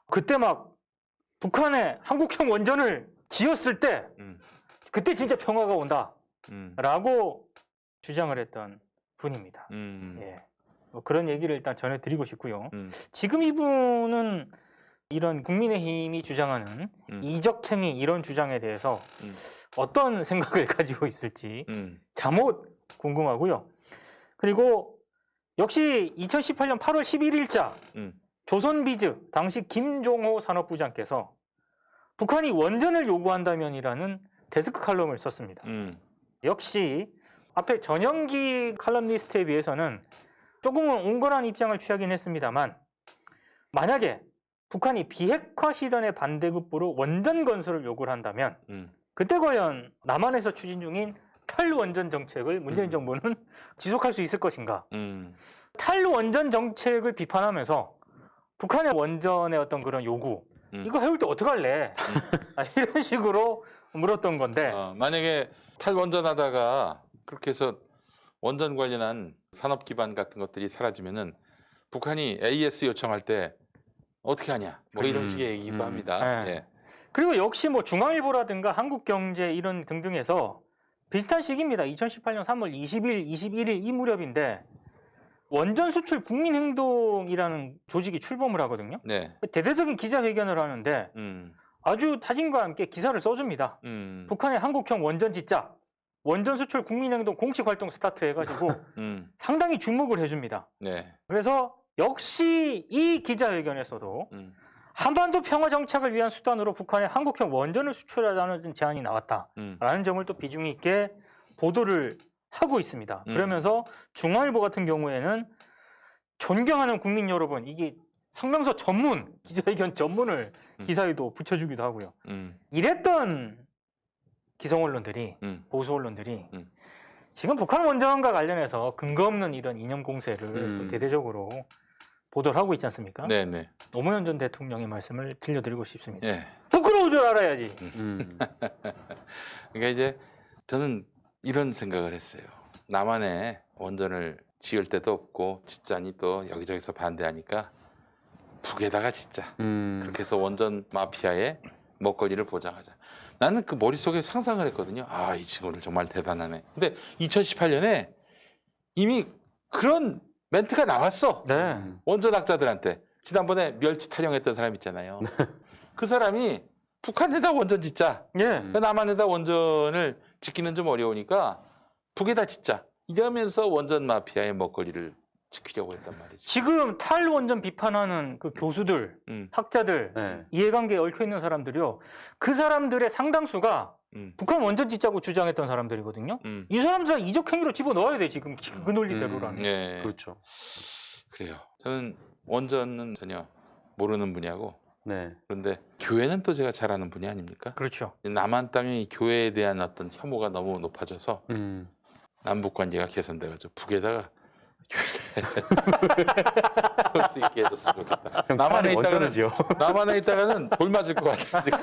그때 막 북한의 한국형 원전을 지었을 때 그때 진짜 평화가 온다라고 주장을 했던 분입니다. 예. 뭐 그런 얘기를 일단 전해드리고 싶고요. 지금 이분은 이런 국민의힘이 주장하는 이적행위 이런 주장에 대해서 어떤 생각을 가지고 있을지 잠옷 궁금하고요. 그리고 역시 2018년 8월 11일자 조선비즈 당시 김종호 산업부장께서 북한이 원전을 요구한다면이라는 데스크 칼럼을 썼습니다. 역시 앞에 전영기 칼럼니스트에 비해서는 조금은 온건한 입장을 취하긴 했습니다만 만약에 북한이 비핵화 실현의 반대급부로 원전 건설을 요구를 한다면 그때 과연 남한에서 추진 중인 탈원전 정책을 문재인 정부는 지속할 수 있을 것인가? 탈원전 정책을 비판하면서 북한의 원전의 어떤 그런 요구 이거 해올 때 어떡할래? 이런 식으로 물었던 건데 만약에 탈원전하다가 그렇게 해서 원전 관련한 산업 기반 같은 것들이 사라지면은 북한이 AS 요청할 때 어떻게 하냐? 뭐 이런 식의 얘기도 합니다. 네. 예. 그리고 역시 뭐 중앙일보라든가 한국경제 이런 등등에서 비슷한 시기입니다. 2018년 3월 20일, 21일 이 무렵인데 원전 수출 국민행동이라는 조직이 출범을 하거든요. 네. 대대적인 기자회견을 하는데 아주 타진과 함께 기사를 써줍니다. 북한의 한국형 원전 짓자, 원전 수출 국민행동 공식 활동 스타트 해가지고 상당히 주목을 해줍니다. 네. 그래서 역시 이 기자회견에서도 한반도 평화 정착을 위한 수단으로 북한의 한국형 원전을 수출하자는 제안이 나왔다라는 점을 또 비중 있게 보도를 하고 있습니다. 그러면서 중앙일보 같은 경우에는 존경하는 국민 여러분, 이게 성명서 전문, 기자회견 전문을 기사에도 붙여주기도 하고요. 이랬던 기성 언론들이, 보수 언론들이 지금 북한 원전과 관련해서 근거 없는 이런 이념 공세를 또 대대적으로 보도를 하고 있지 않습니까? 네네. 노무현 전 대통령의 말씀을 들려드리고 싶습니다. 예. 부끄러울 줄 알아야지. 그러니까 이제 저는 이런 생각을 했어요. 남한에 원전을 지을 데도 없고 짓자니 또 여기저기서 반대하니까 북에다가 짓자. 그렇게 해서 원전 마피아의 먹거리를 보장하자. 나는 그 머릿속에 상상을 했거든요. 아, 이 친구들 정말 대단하네. 근데 2018년에 이미 그런 멘트가 나왔어. 네. 원전학자들한테. 지난번에 멸치 타령했던 사람 있잖아요. 그 사람이 북한에다 원전 짓자. 예. 남한에다 원전을 짓기는 좀 어려우니까 북에다 짓자. 이러면서 원전 마피아의 먹거리를 지키려고 했단 말이지. 지금 탈원전 비판하는 그 교수들, 학자들, 네. 이해관계에 얽혀 있는 사람들이요. 그 사람들의 상당수가 북한 원전 짓자고 주장했던 사람들이거든요. 이 사람들은 이적행위로 집어넣어야 돼, 지금 그 논리대로라면. 예. 그렇죠. 그래요. 저는 원전은 전혀 모르는 분야고, 네. 그런데 교회는 또 제가 잘 아는 분야 아닙니까? 그렇죠. 남한 땅의 교회에 대한 어떤 혐오가 너무 높아져서 남북 관계가 개선돼가지고 북에다가 교회를 할 수 있게 해줬으면 좋겠다. 남한에 있다가는 돌 맞을 것 같은 느낌.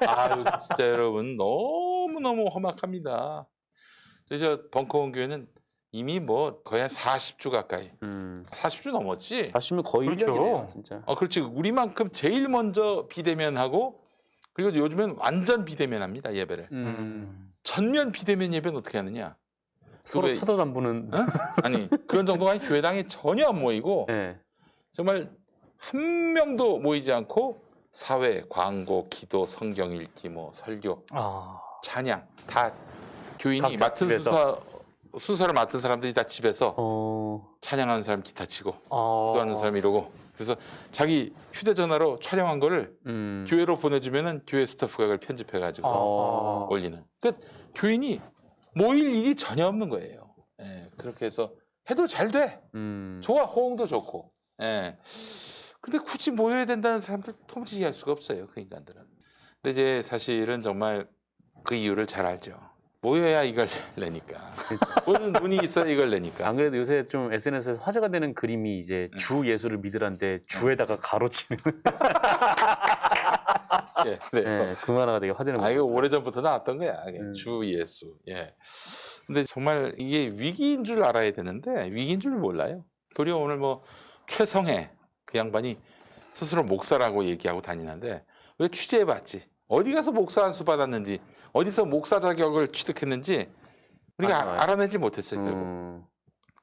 아유, 진짜 여러분 너무 험악합니다. 저 벙커원 교회는 이미 뭐 거의 한 40주 가까이, 40주 넘었지. 하시면 거의 그렇죠. 1년이네요, 진짜. 그렇지. 우리만큼 제일 먼저 비대면하고, 그리고 요즘엔 완전 비대면합니다, 예배를. 전면 비대면 예배는 어떻게 하느냐? 서로 왜- 쳐다도 안 보는. 아니, 그런 정도가 아니 교회당에 전혀 안 모이고 네. 정말 한 명도 모이지 않고 사회, 광고, 기도, 성경 읽기, 뭐 설교, 찬양 다 교인이 각자 맡은 집에서. 순서를 맡은 사람들이 다 집에서 찬양하는 사람 기타 치고 기도하는 사람 이러고, 그래서 자기 휴대전화로 촬영한 거를 교회로 보내주면은 교회 스태프가 그걸 편집해가지고 올리는. 그러니까 교인이 모일 일이 전혀 없는 거예요. 예, 그렇게 해서 해도 잘 돼. 좋아, 호응도 좋고. 예. 근데 굳이 모여야 된다는 사람들 도무지 이해할 수가 없어요, 그 인간들은. 근데 이제 사실은 정말 그 이유를 잘 알죠. 모여야 이걸 내니까. 보는 눈이 있어야 이걸 내니까. 안 그래도 요새 좀 SNS에서 화제가 되는 그림이 이제 주 예수를 믿으란데 주에다가 가로치는 예, 네. 네, 그 만화가 되게 화제는 아, 이거 거예요. 오래전부터 나왔던 거야. 주 예수. 예. 근데 정말 이게 위기인 줄 알아야 되는데 위기인 줄 몰라요. 도리어 오늘 뭐 최성해 그 양반이 스스로 목사라고 얘기하고 다니는데 왜 취재해봤지? 어디 가서 목사 안수 받았는지, 어디서 목사 자격을 취득했는지 우리가 맞아요. 알아내지 못했어요. 결국.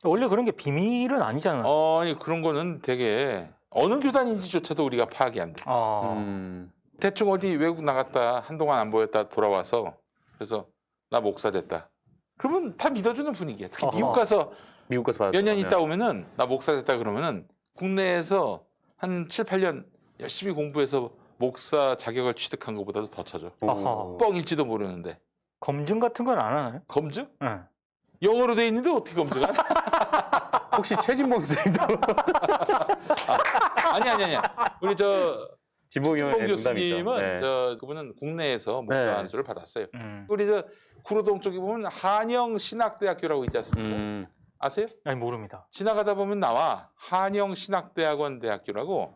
원래 그런 게 비밀은 아니잖아. 아니 그런 거는 되게 어느 교단인지조차도 우리가 파악이 안 돼. 대충 어디 외국 나갔다 한동안 안 보였다 돌아와서 그래서 나 목사 됐다. 그러면 다 믿어주는 분위기야. 특히 미국 가서 미국 가서 받았 몇 년 있다 오면은 나 목사 됐다 그러면은 국내에서 한 7, 8년 열심히 공부해서 목사 자격을 취득한 것보다도 더 쳐줘. 아하. 뻥일지도 모르는데. 검증 같은 건 안 하나요? 검증? 네. 영어로 돼 있는데 어떻게 검증하나? 혹시 최진봉 선생님도 아니. 우리 저 지봉이 김봉 형의 농담이죠. 교수님은 네. 저 그분은 국내에서 목사 네. 안수를 받았어요. 음. 우리 저 구로동 쪽에 보면 한영 신학대학교라고 있지 않습니까? 아세요? 아니 모릅니다. 지나가다 보면 나와 한영 신학대학원 대학교라고.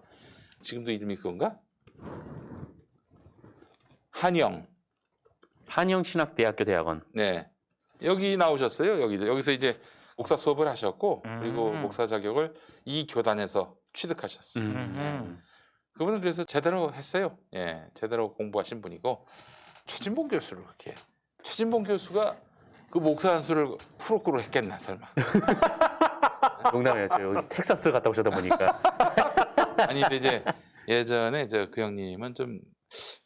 지금도 이름이 그건가? 한영. 한영신학대학교 대학원. 네. 여기 나오셨어요. 여기서 이제 목사 수업을 하셨고 그리고 음. 목사 자격을 이 교단에서 취득하셨어요. 음. 그분은 그래서 제대로 했어요. 예, 제대로 공부하신 분이고 최진봉 교수를 그렇게. 최진봉 교수가 그 목사 안수를 후루꾸로 했겠나 설마. 농담이에요. 저 여기 텍사스 갔다 오셨다 보니까. 아니 근데 이제 예전에 그 형님은 좀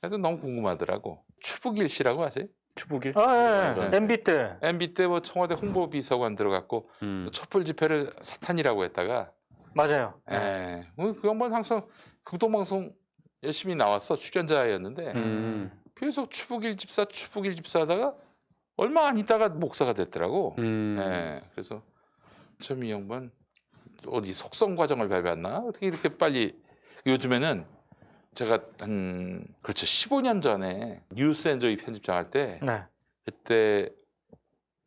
하여튼 너무 궁금하더라고. 추부길 씨라고 아세요? 추부길. 아, 네. 예. MB 때. MB 때 뭐 청와대 홍보비서관 들어갔고 촛불 집회를 사탄이라고 했다가 맞아요. 예, 그 양반 항상 극동방송 열심히 나왔어. 출연자였는데 계속 추부길 집사 하다가 얼마 안 있다가 목사가 됐더라고. 예, 그래서 참 이 양반 어디 속성 과정을 밟았나? 어떻게 이렇게 빨리. 요즘에는 제가 한 그렇죠 15년 전에 뉴스엔조이 편집장 할 때 네. 그때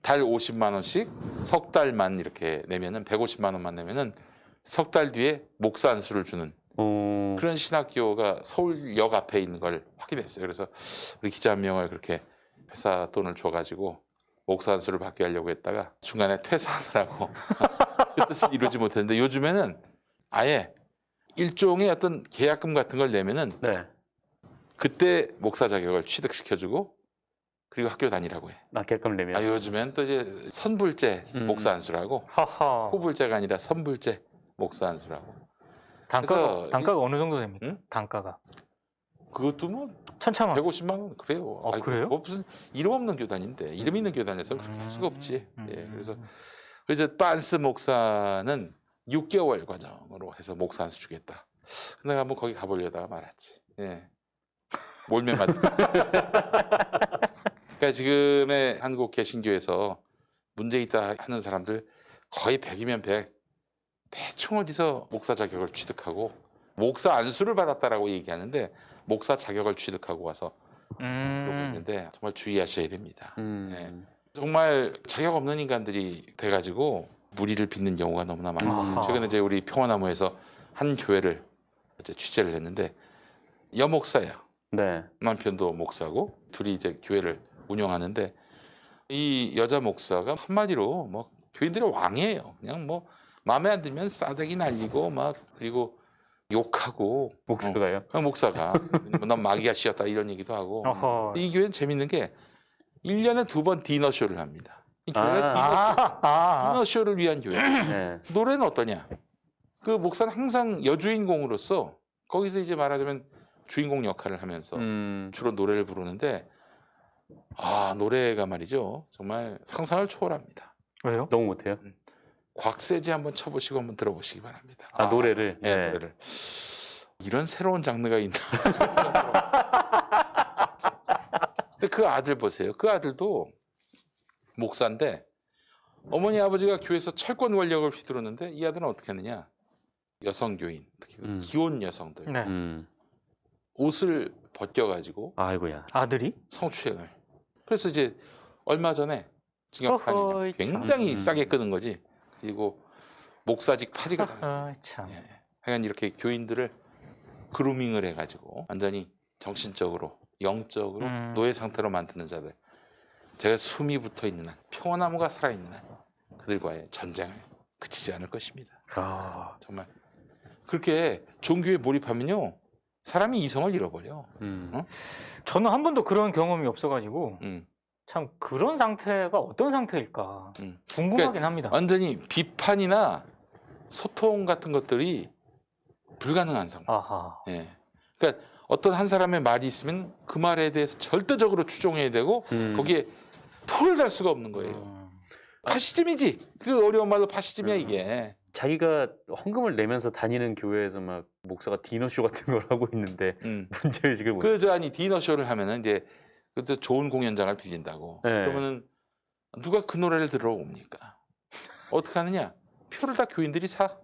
달 50만 원씩 석 달만 이렇게 내면은 150만 원만 내면은 석 달 뒤에 목사 안수를 주는 그런 신학교가 서울역 앞에 있는 걸 확인했어요. 그래서 우리 기자 한 명을 그렇게 회사 돈을 줘가지고 목사 안수를 받게 하려고 했다가 중간에 퇴사하느라고 그 뜻을 이루지 못했는데 요즘에는 아예 일종의 어떤 계약금 같은 걸 내면은 네. 그때 목사 자격을 취득시켜주고 그리고 학교 다니라고 해. 계약금 내면. 아 요즘엔 또 이제 선불제 목사 안수라고 하하. 후불제가 아니라 선불제 목사 안수라고. 그래서 단가가 어느 정도 됩니까? 응? 단가가. 그것도 뭐 천차만. 150만 원 그래요. 아, 아이고, 그래요? 뭐 무슨 이름 없는 교단인데 이름 있는 교단에서 그렇게 할 수가 없지. 예, 음. 그래서 빤스 목사는 6개월 과정으로 해서 목사 안수 주겠다. 근데 한번 거기 가보려다가 말았지. 예. 몰매 맞. 그러니까 지금의 한국 개신교에서 문제 있다 하는 사람들 거의 100이면 100 대충 어디서 목사 자격을 취득하고 목사 안수를 받았다라고 얘기하는데 목사 자격을 취득하고 와서 그러고 있는데 정말 주의하셔야 됩니다. 예. 정말 자격 없는 인간들이 돼가지고 무리를 빚는 경우가 너무나 많아요. 아하. 최근에 이제 우리 평화나무에서 한 교회를 이제 취재를 했는데 여목사예요. 네. 남편도 목사고 둘이 이제 교회를 운영하는데 이 여자 목사가 한마디로 뭐 교인들의 왕이에요. 그냥 뭐 마음에 안 들면 싸대기 날리고 막 그리고 욕하고 목사가요? 목사가 난 마귀가 씌었다 이런 얘기도 하고 어허. 이 교회는 재밌는 게 1년에 2번 디너쇼를 합니다. 이 교회가 디너쇼를 위한 교회. 네. 노래는 어떠냐? 그 목사는 항상 여주인공으로서 거기서 이제 말하자면 주인공 역할을 하면서 주로 노래를 부르는데 노래가 말이죠. 정말 상상을 초월합니다. 왜요? 너무 못해요? 곽세지 한번 쳐보시고 한번 들어보시기 바랍니다. 노래를. 네, 노래를. 이런 새로운 장르가 있나? 근데 그 아들 보세요. 그 아들도 목사인데 어머니 아버지가 교회에서 철권 권력을 휘두르는데 이 아들은 어떻게 하느냐? 여성 교인, 특히 기혼 여성들 네. 옷을 벗겨가지고 아이고야. 아들이? 성추행을. 그래서 이제 얼마 전에 징역 4년 어허이, 굉장히 참. 싸게 끄는 거지. 그리고 목사직 파직을 당했어요. 아, 참. 예. 하여간 이렇게 교인들을 그루밍을 해가지고 완전히 정신적으로 영적으로 노예 상태로 만드는 자들, 제가 숨이 붙어 있는 한, 평화나무가 살아있는 한 그들과의 전쟁을 그치지 않을 것입니다. 아, 정말 그렇게 종교에 몰입하면요 사람이 이성을 잃어버려. 어? 저는 한 번도 그런 경험이 없어가지고 음. 참 그런 상태가 어떤 상태일까 궁금하긴 합니다. 완전히 비판이나 소통 같은 것들이 불가능한 상황. 아하. 예. 그러니까 어떤 한 사람의 말이 있으면 그 말에 대해서 절대적으로 추종해야 되고 거기에 토를 달 수가 없는 거예요. 파시즘이지. 그 어려운 말로 파시즘이야 이게. 자기가 헌금을 내면서 다니는 교회에서 막 목사가 디너쇼 같은 걸 하고 있는데 문제의식을 못. 그저 아니 디너 쇼를 하면은 이제 그것도 좋은 공연장을 빌린다고. 네. 그러면은 누가 그 노래를 들으러 옵니까? 어떻게 하느냐? 표를 다 교인들이 사.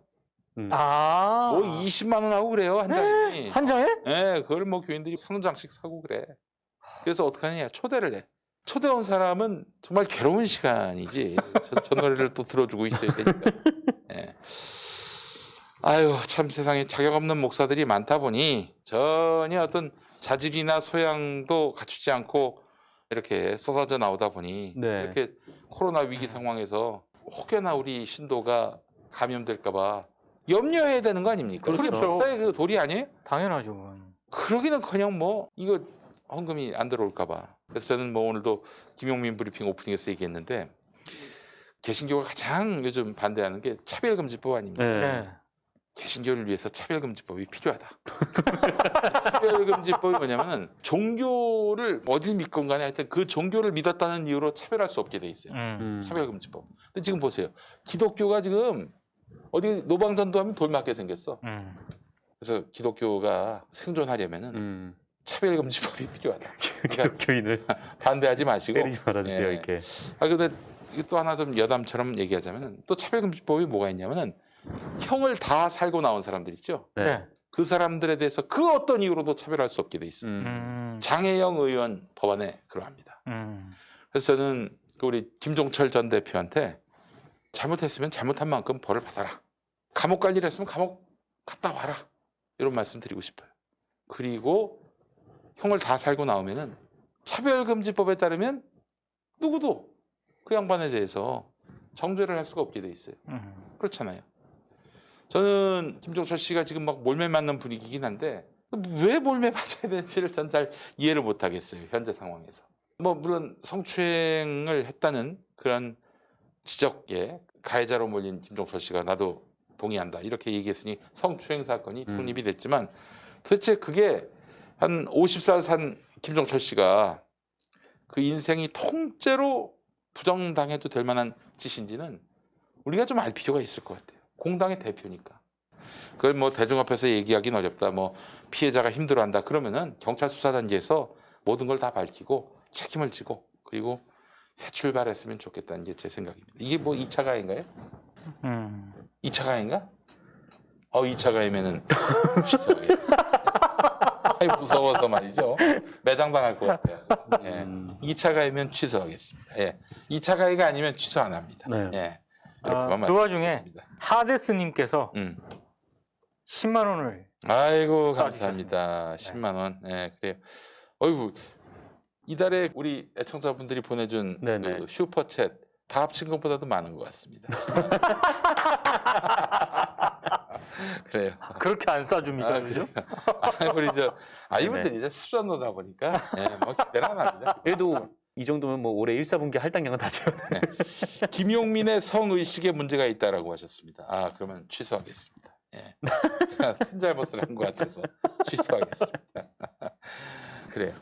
아. 뭐 20만 원 하고 그래요 한 장이. 한 장에? 예, 그걸 뭐 교인들이 선장씩 사고 그래. 그래서 어떻게 하느냐? 초대를 해. 초대 온 사람은 정말 괴로운 시간이지. 저 노래를 또 들어주고 있어야 되니까. 예. 아유, 참 세상에 자격 없는 목사들이 많다 보니 전혀 어떤 자질이나 소양도 갖추지 않고 이렇게 쏟아져 나오다 보니 네. 이렇게 코로나 위기 상황에서 혹여나 우리 신도가 감염될까봐 염려해야 되는 거 아닙니까? 그게 그렇죠. 목사의 그 도리 아니에요? 당연하죠. 그러기는커녕 뭐 이거 헌금이 안 들어올까봐. 그래서 저는 뭐 오늘도 김용민 브리핑 오프닝에서 얘기했는데 개신교가 가장 요즘 반대하는 게 차별금지법 아닙니까? 네. 네. 개신교를 위해서 차별금지법이 필요하다. 차별금지법이 뭐냐면은 종교를 어딜 믿건 간에 하여튼 그 종교를 믿었다는 이유로 차별할 수 없게 돼 있어요. 차별금지법. 근데 지금 보세요. 기독교가 지금 어디 노방전도하면 돌 맞게 생겼어. 그래서 기독교가 생존하려면은 차별금지법이 필요하다. 그러니까 교인을 반대하지 마시고 때리지 말아주세요 예. 이렇게. 아 근데 이거 또 하나 좀 여담처럼 얘기하자면은 또 차별금지법이 뭐가 있냐면은 형을 다 살고 나온 사람들 있죠. 네. 네. 그 사람들에 대해서 그 어떤 이유로도 차별할 수 없게 돼 있어요. 장혜영 의원 법안에 그러합니다. 그래서 저는 그 우리 김종철 전 대표한테 잘못했으면 잘못한 만큼 벌을 받아라. 감옥 갈 일 했으면 감옥 갔다 와라. 이런 말씀 드리고 싶어요. 그리고 형을 다 살고 나오면은 차별금지법에 따르면 누구도 그 양반에 대해서 정죄를 할 수가 없게 돼 있어요. 그렇잖아요. 저는 김종철 씨가 지금 막 몰매 맞는 분위기긴 한데 왜 몰매 맞아야 되는지를 전 잘 이해를 못 하겠어요. 현재 상황에서. 뭐 물론 성추행을 했다는 그런 지적에 가해자로 몰린 김종철 씨가 나도 동의한다 이렇게 얘기했으니 성추행 사건이 성립이 됐지만 도대체 그게 한 50살 산 김종철 씨가 그 인생이 통째로 부정당해도 될 만한 짓인지는 우리가 좀 알 필요가 있을 것 같아요. 공당의 대표니까. 그걸 뭐 대중 앞에서 얘기하기는 어렵다. 뭐 피해자가 힘들어한다. 그러면은 경찰 수사 단계에서 모든 걸 다 밝히고 책임을 지고 그리고 새 출발했으면 좋겠다는 게 제 생각입니다. 이게 뭐 2차 가해인가요? 2차 가해인가? 2차 가해면은 취소하겠습니다. 아이 무서워서 말이죠. 매장당할 것 같아요. 예. 2차 가해면 취소하겠습니다. 예. 2차 가해가 아니면 취소 안 합니다. 네. 예. 그 와중에 하데스님께서 10만 원을 아이고 감사합니다. 10만 원. 네, 그래요. 어이구 이달에 우리 애청자분들이 보내준 네네. 그 슈퍼챗 다 합친 것보다도 많은 것 같습니다. 10만 원. 그래요. 그렇게 안 쏴줍니까, 그죠? 우리 저 아이분들이 이제 수전노다 보니까 뭐 기대는 안 합니다. 그래도 이 정도면 뭐 올해 1사분기 할당량은 다 채워. 네. 김용민의 성의식에 문제가 있다라고 하셨습니다. 아 그러면 취소하겠습니다. 예. 제가 큰 잘못을 한 것 같아서 취소하겠습니다. 그래요.